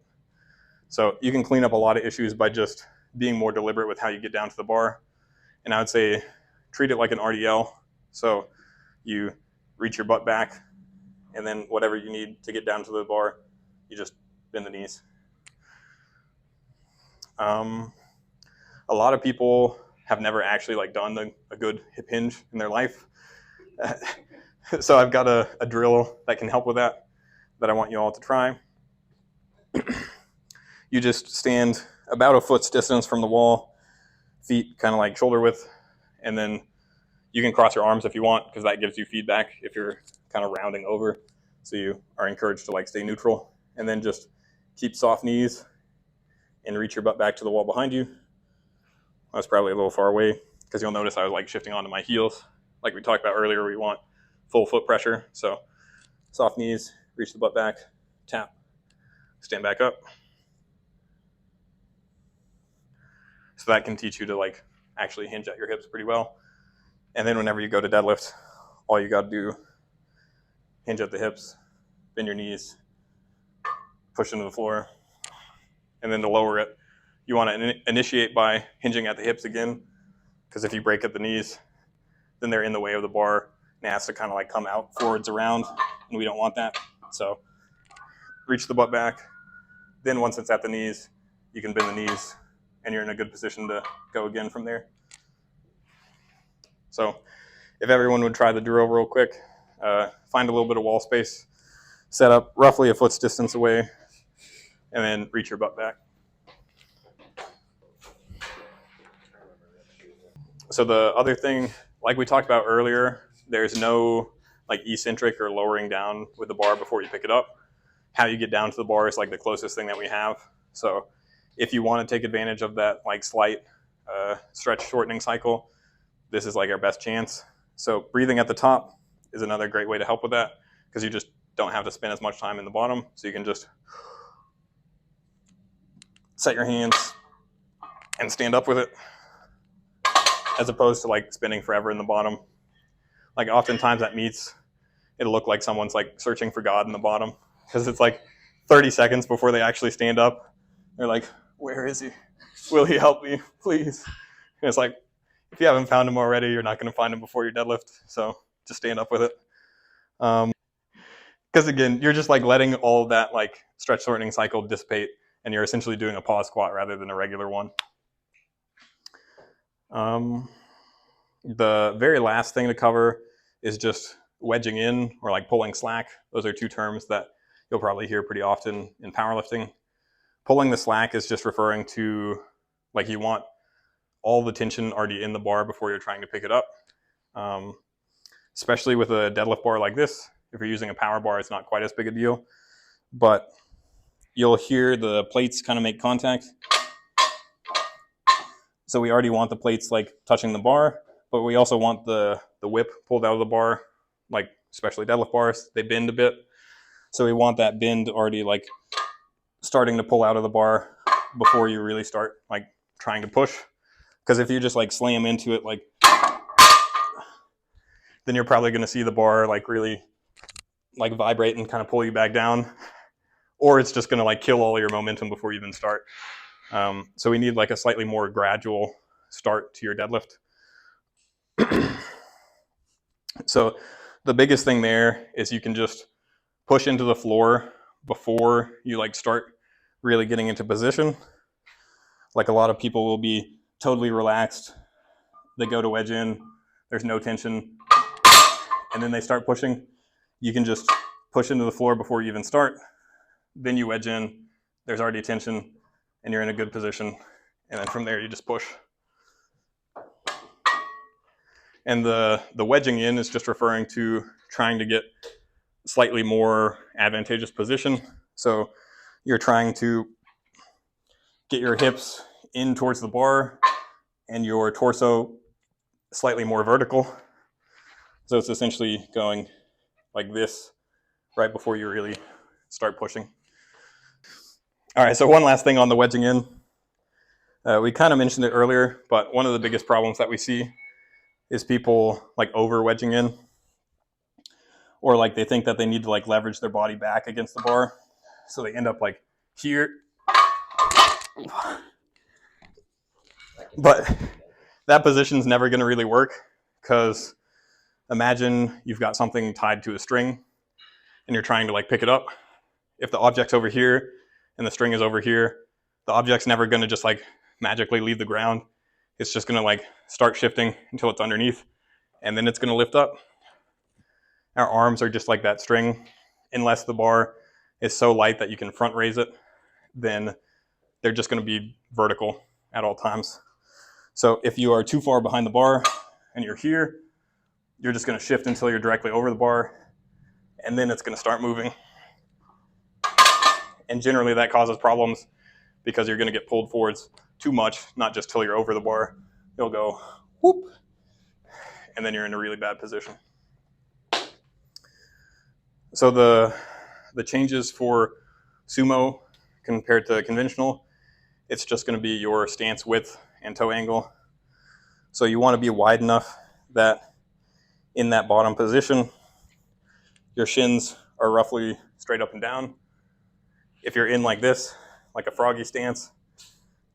So you can clean up a lot of issues by just being more deliberate with how you get down to the bar. And I would say treat it like an RDL. So you reach your butt back, and then whatever you need to get down to the bar, you just bend the knees. A lot of people have never actually like done a good hip hinge in their life. So I've got a drill that can help with that I want you all to try. You just stand about a foot's distance from the wall, feet kind of like shoulder width, and then you can cross your arms if you want because that gives you feedback if you're kind of rounding over. So you are encouraged to like stay neutral, and then just keep soft knees and reach your butt back to the wall behind you. I was probably a little far away because you'll notice I was like shifting onto my heels. Like we talked about earlier, we want full foot pressure. So soft knees, reach the butt back, tap, stand back up. So that can teach you to like actually hinge at your hips pretty well. And then whenever you go to deadlift, all you got to do, hinge at the hips, bend your knees, push into the floor. And then to lower it, you want to initiate by hinging at the hips again, because if you break at the knees, then they're in the way of the bar and it has to kind of like come out forwards around, and we don't want that. So reach the butt back. Then once it's at the knees, you can bend the knees and you're in a good position to go again from there. So if everyone would try the drill real quick, find a little bit of wall space, set up roughly a foot's distance away, and then reach your butt back. So the other thing, like we talked about earlier, there's no like eccentric or lowering down with the bar before you pick it up. How you get down to the bar is like the closest thing that we have. So if you want to take advantage of that like slight stretch shortening cycle, this is like our best chance. So breathing at the top is another great way to help with that, because you just don't have to spend as much time in the bottom. So you can just set your hands and stand up with it, as opposed to like spending forever in the bottom. Like oftentimes at meets, it'll look like someone's like searching for God in the bottom, because it's like 30 seconds before they actually stand up. They're like, where is he? Will he help me, please? And it's like, if you haven't found him already, you're not going to find him before your deadlift. So just stand up with it. Because again, you're just like letting all of that like stretch shortening cycle dissipate, and you're essentially doing a pause squat rather than a regular one. The very last thing to cover is just wedging in, or like pulling slack. Those are two terms that you'll probably hear pretty often in powerlifting. Pulling the slack is just referring to like you want all the tension already in the bar before you're trying to pick it up. Especially with a deadlift bar like this. If you're using a power bar, it's not quite as big a deal, but you'll hear the plates kind of make contact. So we already want the plates like touching the bar, but we also want the whip pulled out of the bar, like especially deadlift bars, they bend a bit. So we want that bend already like starting to pull out of the bar before you really start like trying to push. Because if you just like slam into it, like, then you're probably going to see the bar like really like vibrate and kind of pull you back down, or it's just going to like kill all your momentum before you even start. So we need like a slightly more gradual start to your deadlift. So the biggest thing there is you can just push into the floor before you like start really getting into position. Like a lot of people will be totally relaxed. They go to wedge in, there's no tension, and then they start pushing. You can just push into the floor before you even start. Then you wedge in, there's already tension, and you're in a good position. And then from there, you just push. And the wedging in is just referring to trying to get slightly more advantageous position. So you're trying to get your hips in towards the bar and your torso slightly more vertical. So it's essentially going like this right before you really start pushing. All right, so one last thing on the wedging in. We kind of mentioned it earlier, but one of the biggest problems that we see is people like over wedging in, or like they think that they need to like leverage their body back against the bar. So they end up like here. But that position's never going to really work, because imagine you've got something tied to a string and you're trying to like pick it up. If the object's over here and the string is over here, the object's never going to just like magically leave the ground. It's just going to like start shifting until it's underneath, and then it's going to lift up. Our arms are just like that string. Unless the bar is so light that you can front raise it, then they're just going to be vertical at all times. So if you are too far behind the bar and you're here, you're just going to shift until you're directly over the bar, and then it's going to start moving. And generally that causes problems, because you're going to get pulled forwards too much, not just till you're over the bar. You'll go whoop, and then you're in a really bad position. So the changes for sumo compared to conventional, it's just going to be your stance width and toe angle. So you want to be wide enough that in that bottom position, your shins are roughly straight up and down. If you're in like this, like a froggy stance,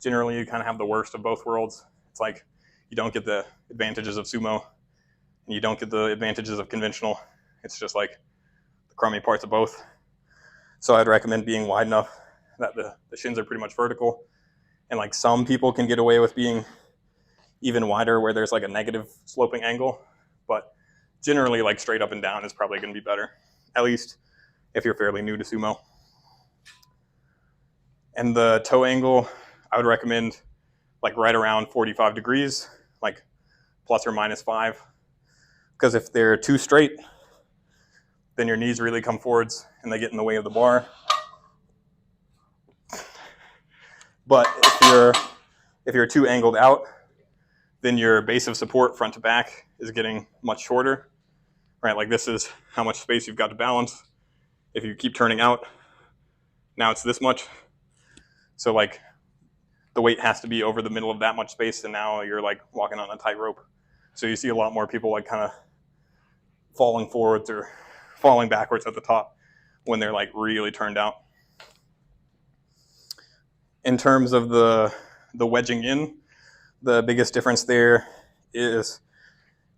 generally you kind of have the worst of both worlds. It's like you don't get the advantages of sumo and you don't get the advantages of conventional. It's just like the crummy parts of both. So I'd recommend being wide enough that the shins are pretty much vertical. And like some people can get away with being even wider where there's like a negative sloping angle, but generally like straight up and down is probably going to be better, at least if you're fairly new to sumo. And the toe angle, I would recommend like right around 45 degrees, like plus or minus 5. Because if they're too straight, then your knees really come forwards and they get in the way of the bar. But if you're too angled out, then your base of support front to back is getting much shorter, right? Like this is how much space you've got to balance. If you keep turning out, now it's this much. So like the weight has to be over the middle of that much space, and now you're like walking on a tightrope. So you see a lot more people like kind of falling forwards or falling backwards at the top when they're like really turned out. In terms of the wedging in, the biggest difference there is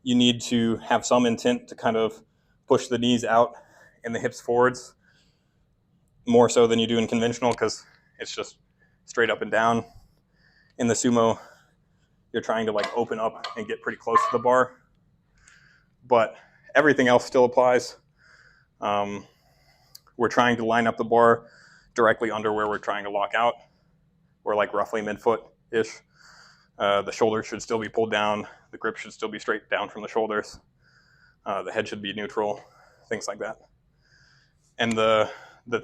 you need to have some intent to kind of push the knees out and the hips forwards more so than you do in conventional, because it's just straight up and down. In the sumo, you're trying to like open up and get pretty close to the bar, but everything else still applies. We're trying to line up the bar directly under where we're trying to lock out. We're like roughly mid-foot-ish. The shoulders should still be pulled down. The grip should still be straight down from the shoulders. The head should be neutral, things like that. And the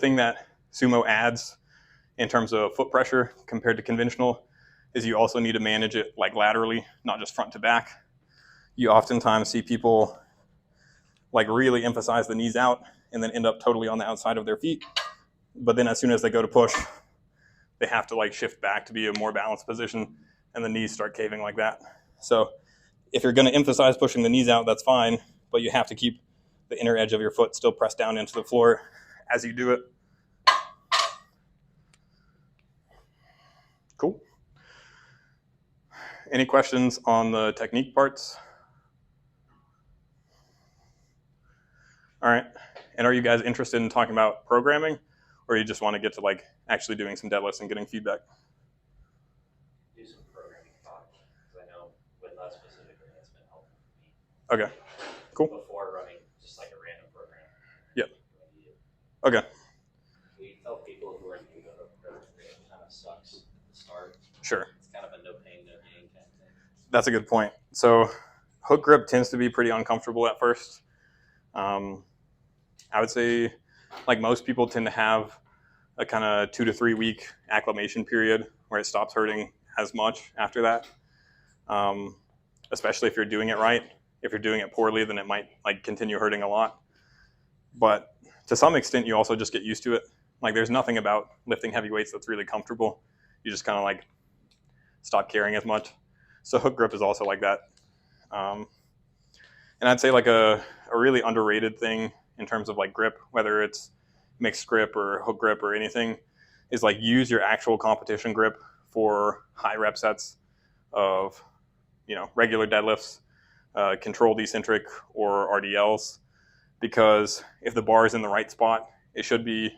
thing that sumo adds in terms of foot pressure compared to conventional is you also need to manage it like laterally, not just front to back. You oftentimes see people like really emphasize the knees out and then end up totally on the outside of their feet. But then as soon as they go to push, they have to like shift back to be a more balanced position, and the knees start caving like that. So if you're going to emphasize pushing the knees out, that's fine, but you have to keep the inner edge of your foot still pressed down into the floor as you do it. Cool. Any questions on the technique parts? All right. And are you guys interested in talking about programming, or you just want to get to like actually doing some deadlifts and getting feedback? Do some programming talk, because I know with us specifically, that's been helpful for me. Okay. Cool. Before running just like a random program. Yep. Okay. We tell people who are new to the program, it kind of sucks at the start. Sure. It's kind of a no pain, no gain kind of thing. That's a good point. So hook grip tends to be pretty uncomfortable at first. I would say like most people tend to have a kind of 2 to 3 week acclimation period where it stops hurting as much after that. Especially if you're doing it right. If you're doing it poorly, then it might like continue hurting a lot. But to some extent, you also just get used to it. Like there's nothing about lifting heavy weights that's really comfortable. You just kind of like stop caring as much. So hook grip is also like that. And I'd say like a really underrated thing in terms of like grip, whether it's mixed grip or hook grip or anything, is like use your actual competition grip for high rep sets of, regular deadlifts, controlled eccentric or RDLs, because if the bar is in the right spot, it should be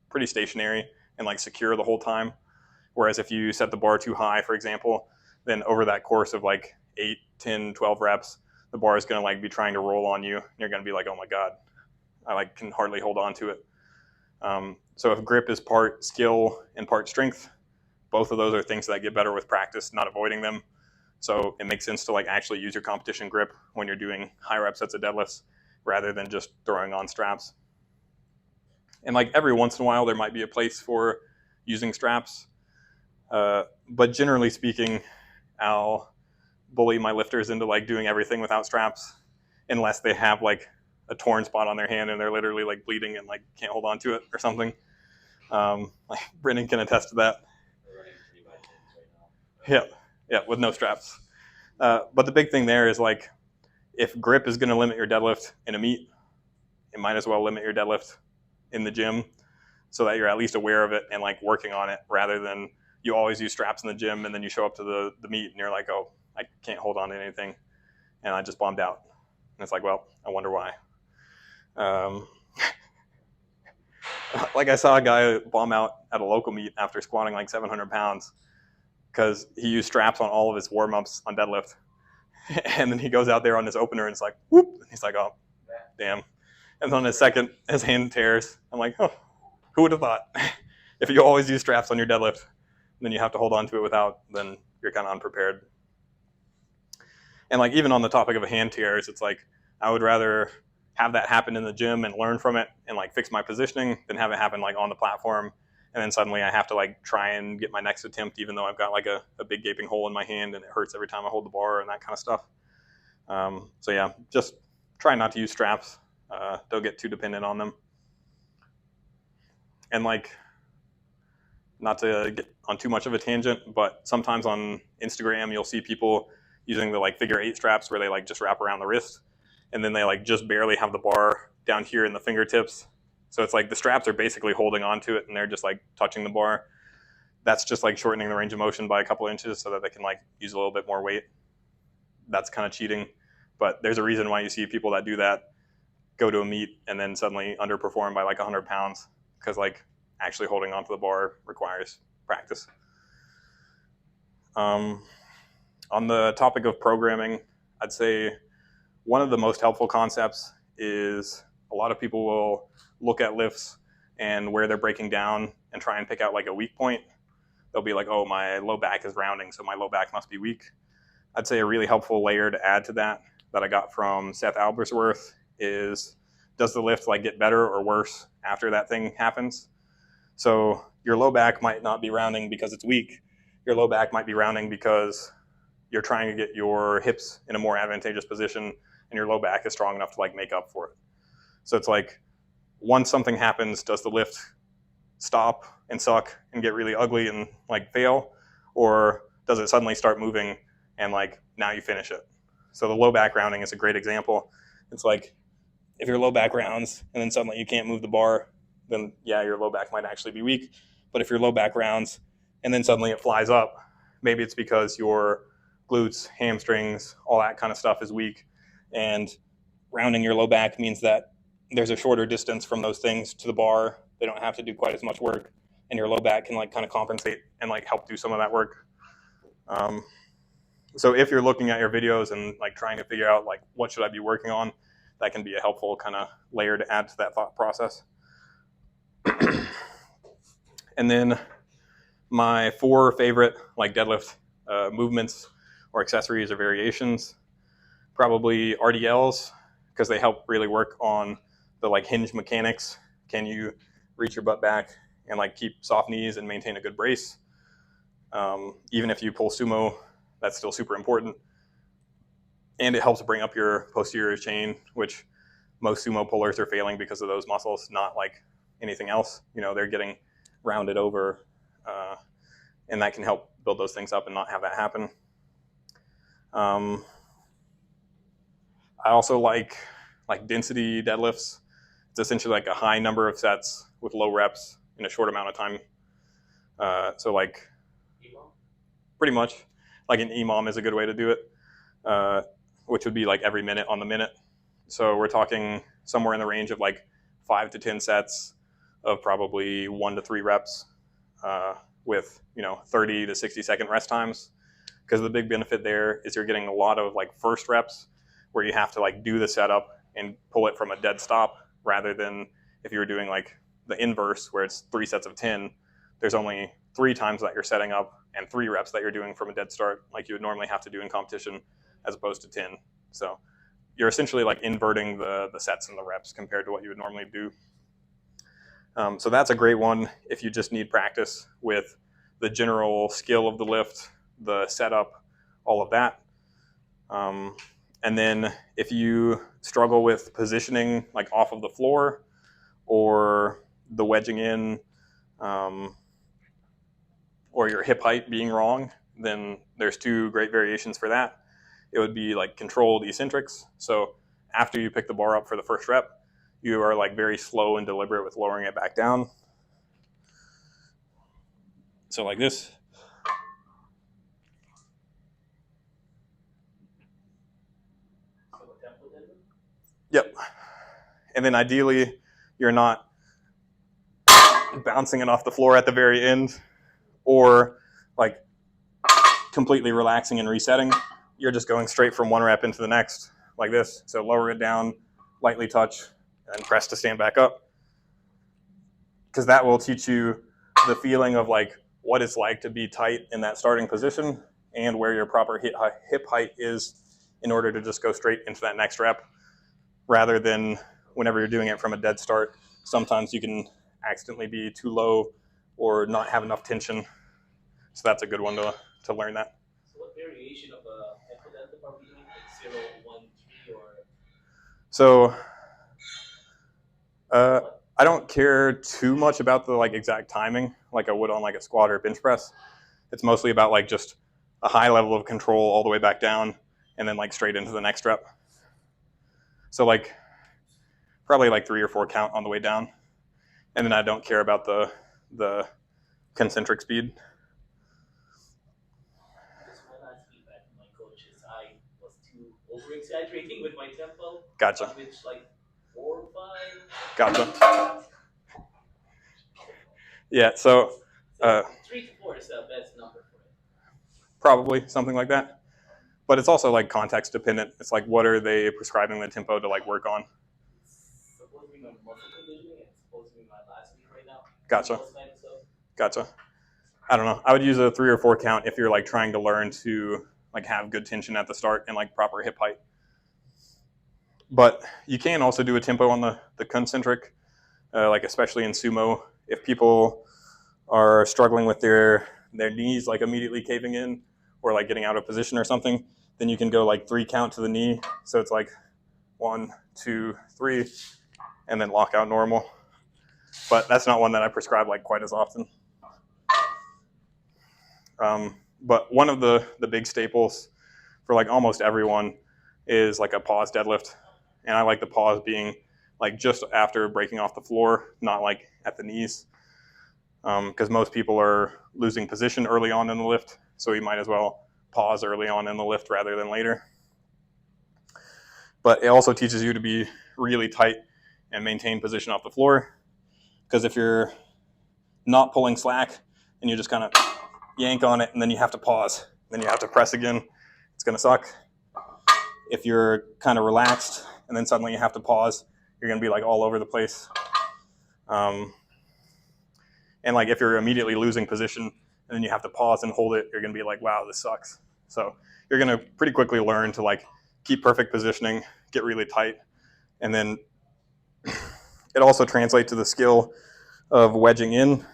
pretty stationary and like secure the whole time. Whereas if you set the bar too high, for example, then over that course of like 8, 10, 12 reps, the bar is going to like be trying to roll on you. And you're going to be like, oh my God, I like can hardly hold on to it. So if grip is part skill and part strength, both of those are things that get better with practice, not avoiding them. So it makes sense to like actually use your competition grip when you're doing high rep sets of deadlifts rather than just throwing on straps. And like every once in a while, there might be a place for using straps. But generally speaking, I'll bully my lifters into like doing everything without straps unless they have like a torn spot on their hand and they're literally like bleeding and like can't hold on to it or something. Like Brennan can attest to that. We're running 3x10s right now. Yeah. Yeah, with no straps. But the big thing there is like, if grip is going to limit your deadlift in a meet, it might as well limit your deadlift in the gym so that you're at least aware of it and like working on it, rather than you always use straps in the gym and then you show up to the meet and you're like, oh, I can't hold on to anything and I just bombed out. And it's like, well, I wonder why. Like I saw a guy bomb out at a local meet after squatting like 700 pounds because he used straps on all of his warm-ups on deadlift. And then he goes out there on his opener and it's like, whoop. And he's like, oh, damn. And then on his second, his hand tears. I'm like, oh, who would have thought? If you always use straps on your deadlift, then you have to hold on to it without, then you're kind of unprepared. And like, even on the topic of hand tears, it's like, I would rather have that happen in the gym and learn from it and like fix my positioning than have it happen like on the platform. And then suddenly I have to like try and get my next attempt, even though I've got like a big gaping hole in my hand and it hurts every time I hold the bar and that kind of stuff. So yeah, just try not to use straps. Don't get too dependent on them. And like, not to get on too much of a tangent, but sometimes on Instagram, you'll see people using the like figure 8 straps where they like just wrap around the wrist. And then they like just barely have the bar down here in the fingertips. So it's like the straps are basically holding onto it and they're just like touching the bar. That's just like shortening the range of motion by a couple inches so that they can like use a little bit more weight. That's kind of cheating. But there's a reason why you see people that do that go to a meet and then suddenly underperform by like 100 pounds, because like actually holding onto the bar requires practice. On the topic of programming, I'd say one of the most helpful concepts is a lot of people will look at lifts and where they're breaking down and try and pick out like a weak point. They'll be like, oh, my low back is rounding, so my low back must be weak. I'd say a really helpful layer to add to that I got from Seth Albersworth is, does the lift like get better or worse after that thing happens? So your low back might not be rounding because it's weak. Your low back might be rounding because you're trying to get your hips in a more advantageous position and your low back is strong enough to like make up for it. So it's like, once something happens, does the lift stop and suck and get really ugly and like fail? Or does it suddenly start moving and like now you finish it? So the low back rounding is a great example. It's like, if your low back rounds and then suddenly you can't move the bar, then yeah, your low back might actually be weak. But if your low back rounds and then suddenly it flies up, maybe it's because your glutes, hamstrings, all that kind of stuff is weak. And rounding your low back means that there's a shorter distance from those things to the bar. They don't have to do quite as much work, and your low back can like kind of compensate and like help do some of that work. So if you're looking at your videos and like trying to figure out like what should I be working on, that can be a helpful kind of layer to add to that thought process. And then my 4 favorite like deadlift movements or accessories or variations, probably RDLs, because they help really work on the like hinge mechanics. Can you reach your butt back and like keep soft knees and maintain a good brace? Even if you pull sumo, that's still super important. And it helps bring up your posterior chain, which most sumo pullers are failing because of those muscles, not like anything else. You know, they're getting rounded over, and that can help build those things up and not have that happen. I also like density deadlifts. It's essentially like a high number of sets with low reps in a short amount of time. So like, pretty much like an EMOM is a good way to do it, which would be like every minute on the minute. So we're talking somewhere in the range of like 5 to 10 sets of probably 1 to 3 reps with 30 to 60 second rest times. Because the big benefit there is you're getting a lot of like first reps where you have to like do the setup and pull it from a dead stop, rather than if you were doing like the inverse where it's 3 sets of 10, there's only 3 times that you're setting up and 3 reps that you're doing from a dead start like you would normally have to do in competition, as opposed to 10. So you're essentially like inverting the sets and the reps compared to what you would normally do. So that's a great one if you just need practice with the general skill of the lift, the setup, all of that. And then if you struggle with positioning like off of the floor or the wedging in, or your hip height being wrong, then there's two great variations for that. It would be like controlled eccentrics. So after you pick the bar up for the first rep, you are like very slow and deliberate with lowering it back down. So like this. Yep. And then ideally, you're not bouncing it off the floor at the very end or like completely relaxing and resetting. You're just going straight from one rep into the next like this. So lower it down, lightly touch, and press to stand back up. Because that will teach you the feeling of like what it's like to be tight in that starting position and where your proper hip height is in order to just go straight into that next rep, rather than whenever you're doing it from a dead start, sometimes you can accidentally be too low or not have enough tension. So that's a good one to learn that. So what variation of a equidental are we doing? Like 0, 1, 3 or? So I don't care too much about the like exact timing like I would on like a squat or bench press. It's mostly about like just a high level of control all the way back down and then like straight into the next rep. So like probably like 3 or 4 count on the way down. And then I don't care about the concentric speed. Just one last feedback from my coach is I was too over-exaggerating with my tempo. Gotcha. Which like 4 or 5. Gotcha. Yeah, so 3 to 4 is the best number for it. Probably something like that. But it's also like context dependent. It's like what are they prescribing the tempo to like work on? It's supposed to be my muscle conditioning. It's supposed to be my last week right now. Gotcha. Gotcha. I don't know. I would use a 3 or 4 count if you're like trying to learn to like have good tension at the start and like proper hip height. But you can also do a tempo on the concentric, like especially in sumo. If people are struggling with their knees like immediately caving in or like getting out of position or something, then you can go like 3 count to the knee. So it's like 1, 2, 3, and then lock out normal. But that's not one that I prescribe like quite as often. But one of the big staples for like almost everyone is like a pause deadlift. And I like the pause being like just after breaking off the floor, not like at the knees. Because most people are losing position early on in the lift. So you might as well pause early on in the lift rather than later. But it also teaches you to be really tight and maintain position off the floor. Because if you're not pulling slack and you just kind of yank on it and then you have to pause, then you have to press again, it's going to suck. If you're kind of relaxed and then suddenly you have to pause, you're going to be like all over the place. And like if you're immediately losing position and then you have to pause and hold it, you're going to be like, wow, this sucks. So you're going to pretty quickly learn to like keep perfect positioning, get really tight, and then it also translates to the skill of wedging in,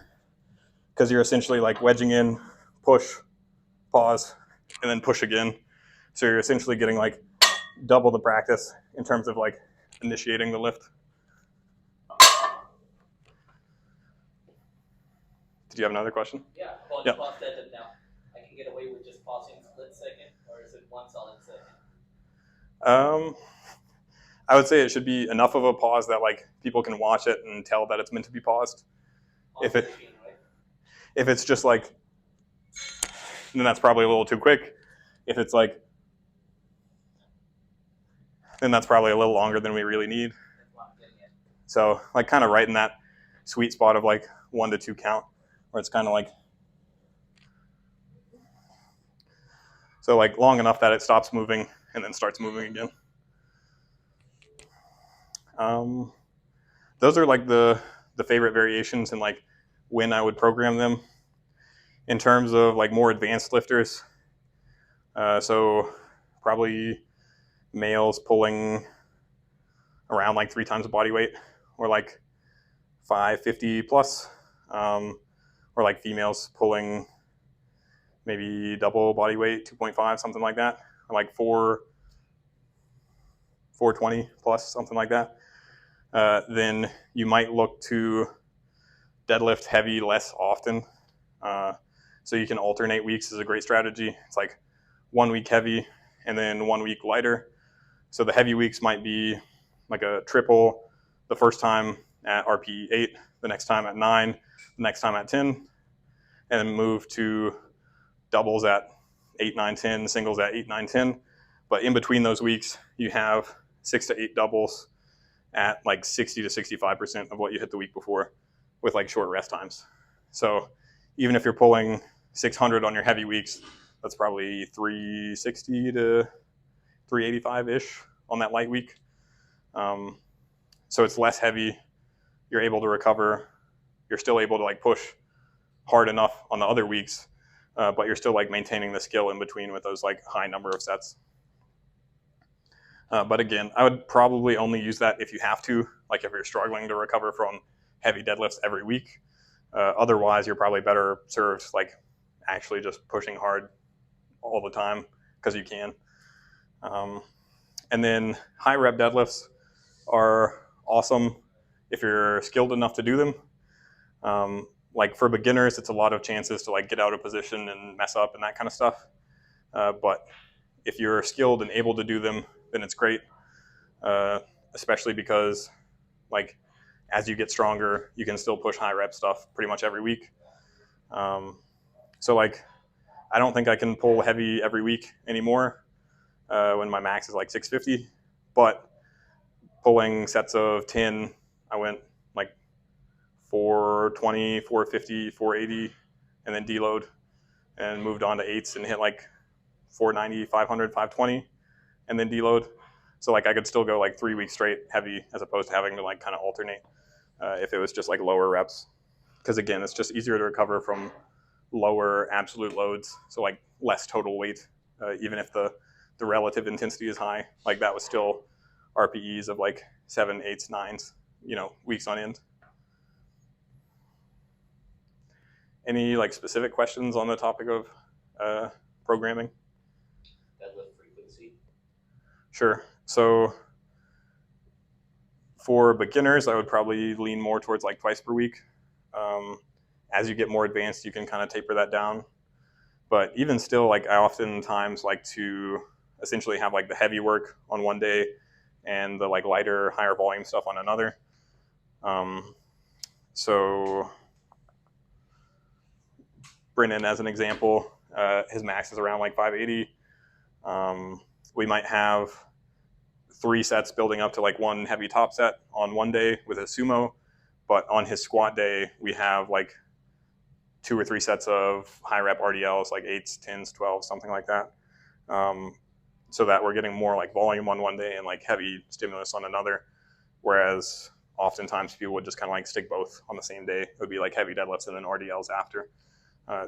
because you're essentially like wedging in, push, pause, and then push again. So you're essentially getting like double the practice in terms of like initiating the lift. Did you have another question? Yeah, about Yep. pause deadlift now. I can get away with just pausing a split second, or is it 1 solid second? I would say it should be enough of a pause that like people can watch it and tell that it's meant to be paused. If it's just like, then that's probably a little too quick. If it's like, then that's probably a little longer than we really need. So like kind of right in that sweet spot of like 1 to 2 count, where it's kind of like, so like long enough that it stops moving and then starts moving again. Those are like the favorite variations and like when I would program them. In terms of like more advanced lifters, so probably males pulling around like 3 times the body weight, or like 550 plus, or like females pulling maybe double body weight, 2.5, something like that, or like 420 plus, something like that. Then you might look to deadlift heavy less often, So you can alternate weeks is a great strategy. It's like 1 week heavy and then 1 week lighter. So the heavy weeks might be like a triple the first time at RPE 8, the next time at 9, the next time at 10, and then move to doubles at 8, 9, 10, singles at 8, 9, 10. But in between those weeks, you have 6 to 8 doubles at like 60 to 65% of what you hit the week before with like short rest times. So even if you're pulling 600 on your heavy weeks, that's probably 360 to 385-ish on that light week. So it's less heavy. You're able to recover. You're still able to like push hard enough on the other weeks, but you're still like maintaining the skill in between with those like high number of sets. But again, I would probably only use that if you have to, like if you're struggling to recover from heavy deadlifts every week. Otherwise, you're probably better served like actually just pushing hard all the time because you can. And then high rep deadlifts are awesome if you're skilled enough to do them. Like for beginners, it's a lot of chances to like get out of position and mess up and that kind of stuff. But if you're skilled and able to do them, then it's great. Especially because like as you get stronger, you can still push high rep stuff pretty much every week. So like I don't think I can pull heavy every week anymore when my max is like 650, but pulling sets of 10, I went like 420, 450, 480, and then deload, and moved on to 8s and hit like 490, 500, 520, and then deload. So like I could still go like 3 weeks straight heavy as opposed to having to like kind of alternate if it was just like lower reps. Because again, it's just easier to recover from lower absolute loads, so like less total weight, even if the relative intensity is high. Like that was still RPEs of like 7, 8s, 9s, weeks on end. Any like specific questions on the topic of programming? Deadlift frequency. Sure. So for beginners, I would probably lean more towards like twice per week. As you get more advanced, you can kind of taper that down. But even still, like I oftentimes like to essentially have like the heavy work on one day and the like lighter, higher volume stuff on another. So Brennan, as an example, his max is around like 580. We might have 3 sets building up to like one heavy top set on one day with a sumo, but on his squat day, we have like 2 or 3 sets of high rep RDLs, like 8s, 10s, 12s, something like that. So that we're getting more like volume on one day and like heavy stimulus on another. Whereas oftentimes people would just kind of like stick both on the same day. It would be like heavy deadlifts and then RDLs after.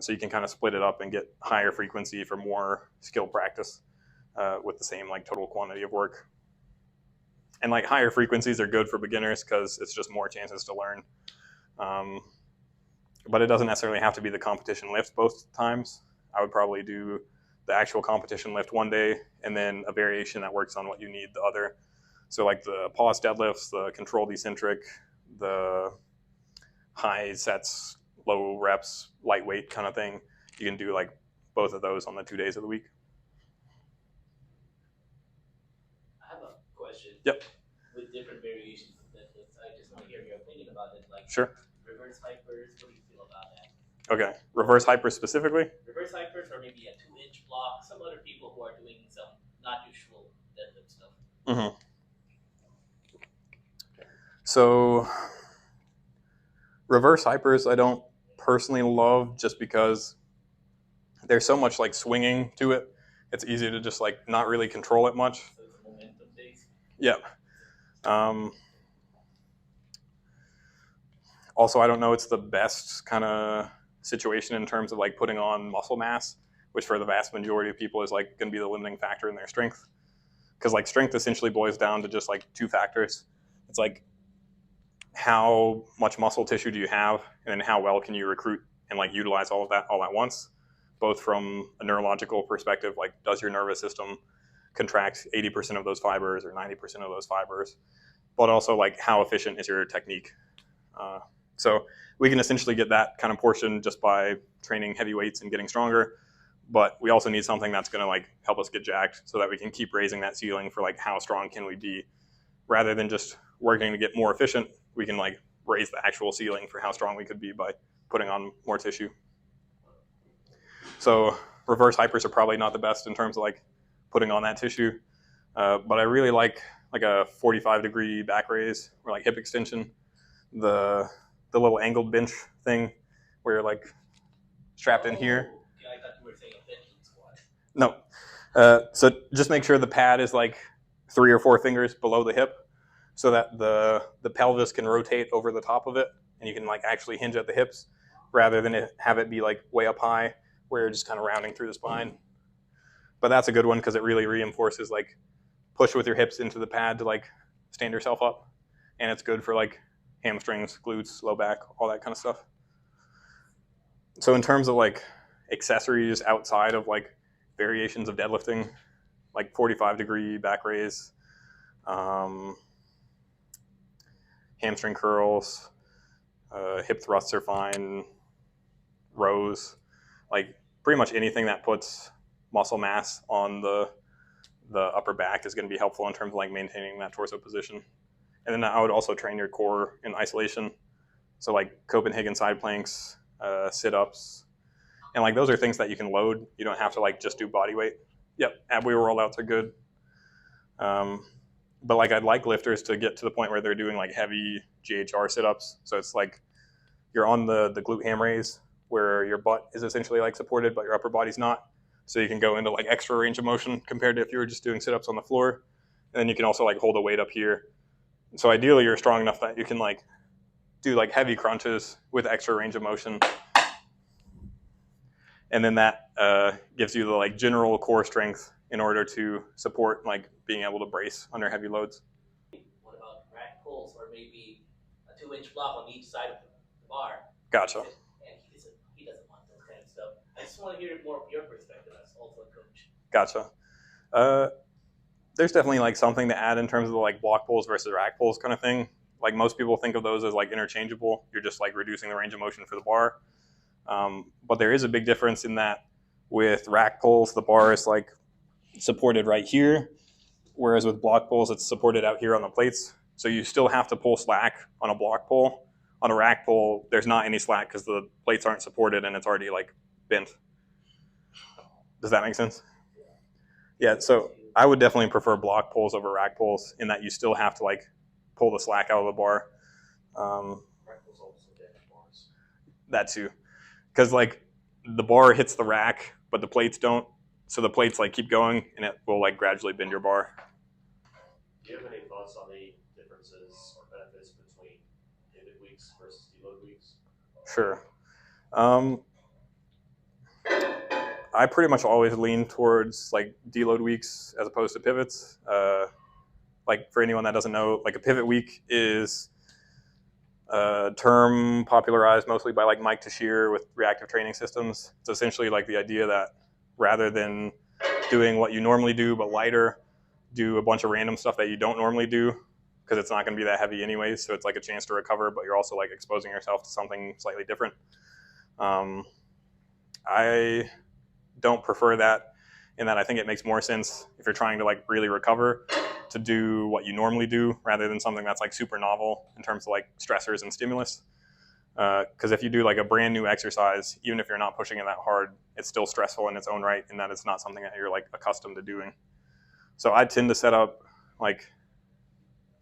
So you can kind of split it up and get higher frequency for more skill practice with the same like total quantity of work. And like higher frequencies are good for beginners because it's just more chances to learn. But it doesn't necessarily have to be the competition lift both times. I would probably do the actual competition lift one day and then a variation that works on what you need the other. So like the pause deadlifts, the controlled eccentric, the high sets, low reps, lightweight kind of thing. You can do like both of those on the 2 days of the week. I have a question. Yep. With different variations of deadlifts, I just want to hear your opinion about it. Like Sure. Reverse hypers, what do you feel about that? Okay. Reverse hyper specifically? Reverse hypers, or maybe a 2-inch block. Some other people who are doing some not usual deadlift stuff. Mm-hmm. So reverse hypers I don't personally love just because there's so much like swinging to it. It's easy to just like not really control it much. So it's momentum based. Yeah. Also, I don't know it's the best kind of situation in terms of like putting on muscle mass, which for the vast majority of people is like going to be the limiting factor in their strength. Because like strength essentially boils down to just like 2 factors. It's like how much muscle tissue do you have, and then how well can you recruit and like utilize all of that all at once, both from a neurological perspective, like does your nervous system contract 80% of those fibers or 90% of those fibers, but also like how efficient is your technique. So we can essentially get that kind of portion just by training heavy weights and getting stronger. But we also need something that's going to like help us get jacked so that we can keep raising that ceiling for like how strong can we be, rather than just working to get more efficient. We can like raise the actual ceiling for how strong we could be by putting on more tissue. So reverse hypers are probably not the best in terms of like putting on that tissue, but I really like a 45-degree back raise or like hip extension, the little angled bench thing where you're like strapped in here. Yeah, I thought you were saying a bench squat. No. So just make sure the pad is like 3 or 4 fingers below the hip so that the pelvis can rotate over the top of it and you can like actually hinge at the hips rather than have it be like way up high where you're just kind of rounding through the spine. But that's a good one because it really reinforces like push with your hips into the pad to like stand yourself up. And it's good for like hamstrings, glutes, low back, all that kind of stuff. So in terms of like accessories outside of like variations of deadlifting, like 45-degree back raise, hamstring curls, hip thrusts are fine, rows, like pretty much anything that puts muscle mass on the upper back is going to be helpful in terms of like maintaining that torso position. And then I would also train your core in isolation. So like Copenhagen side planks, sit-ups, and like those are things that you can load. You don't have to like just do body weight. Yep, ab wheel rollouts are good. But like I'd like lifters to get to the point where they're doing like heavy GHR sit-ups. So it's like you're on the glute ham raise where your butt is essentially like supported, but your upper body's not. So you can go into like extra range of motion compared to if you were just doing sit-ups on the floor. And then you can also like hold a weight up here. So ideally you're strong enough that you can like do like heavy crunches with extra range of motion. And then that gives you the like general core strength in order to support like being able to brace under heavy loads. What about rack pulls or maybe a 2-inch block on each side of the bar? Gotcha. And he doesn't want those kind of stuff. I just want to hear more of your perspective as also a coach. Gotcha. There's definitely like something to add in terms of the like block pulls versus rack pulls kind of thing. Like most people think of those as like interchangeable. You're just like reducing the range of motion for the bar. But there is a big difference in that with rack pulls, the bar is like supported right here, whereas with block pulls, it's supported out here on the plates. So you still have to pull slack on a block pull. On a rack pull, there's not any slack because the plates aren't supported and it's already like bent. Does that make sense? Yeah, so I would definitely prefer block pulls over rack pulls in that you still have to like pull the slack out of the bar. That too. Because like the bar hits the rack, but the plates don't. So the plates like keep going and it will like gradually bend your bar. Do you have any thoughts on the differences or benefits between pivot weeks versus deload weeks? Sure. I pretty much always lean towards like deload weeks as opposed to pivots. Like for anyone that doesn't know, like a pivot week is a term popularized mostly by like Mike Teixeira with reactive training systems. It's essentially like the idea that rather than doing what you normally do but lighter, do a bunch of random stuff that you don't normally do because it's not going to be that heavy anyways. So it's like a chance to recover, but you're also like exposing yourself to something slightly different. I don't prefer that in that I think it makes more sense if you're trying to like really recover to do what you normally do rather than something that's like super novel in terms of like stressors and stimulus. Because if you do like a brand new exercise, even if you're not pushing it that hard, it's still stressful in its own right in that it's not something that you're like accustomed to doing. So I tend to set up like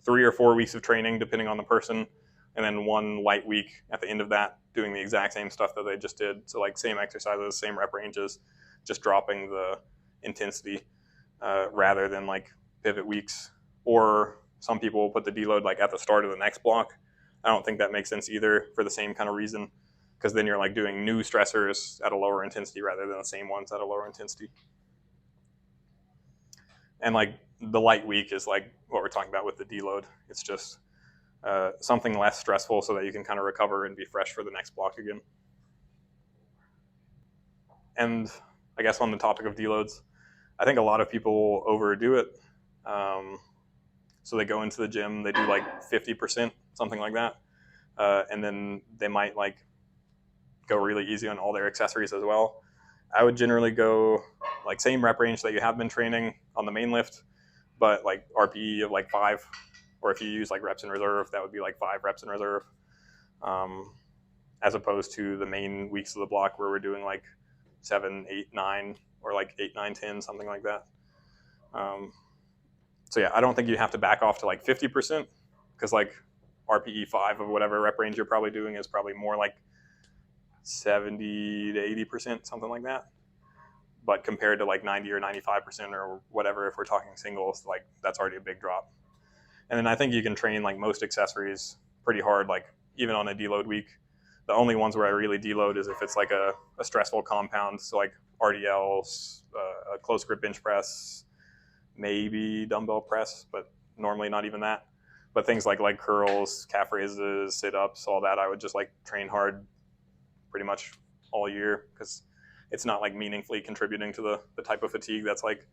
3 or 4 weeks of training depending on the person, and then 1 light week at the end of that doing the exact same stuff that they just did. So like same exercises, same rep ranges, just dropping the intensity rather than like pivot weeks. Or some people will put the deload like at the start of the next block. I don't think that makes sense either for the same kind of reason, because then you're like doing new stressors at a lower intensity rather than the same ones at a lower intensity. And like the light week is like what we're talking about with the deload. It's just something less stressful so that you can kind of recover and be fresh for the next block again. And I guess on the topic of deloads, I think a lot of people overdo it. So they go into the gym, they do like 50%, something like that. and then they might like go really easy on all their accessories as well. I would generally go like same rep range that you have been training on the main lift, but like RPE of like 5, or if you use like reps in reserve, that would be like 5 reps in reserve, as opposed to the main weeks of the block where we're doing like 7, 8, 9, or like 8, 9, 10, something like that. So yeah, I don't think you have to back off to like 50%, because like RPE 5 of whatever rep range you're probably doing is probably more like 70 to 80%, something like that. But compared to like 90 or 95% or whatever, if we're talking singles, like that's already a big drop. And then I think you can train like most accessories pretty hard, like even on a deload week. The only ones where I really deload is if it's like a stressful compound, so like RDLs, a close grip bench press, maybe dumbbell press, but normally not even that. But things like leg curls, calf raises, sit-ups, all that, I would just like train hard pretty much all year, because it's not like meaningfully contributing to the type of fatigue that's like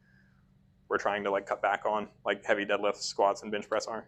we're trying to like cut back on, like heavy deadlifts, squats, and bench press are.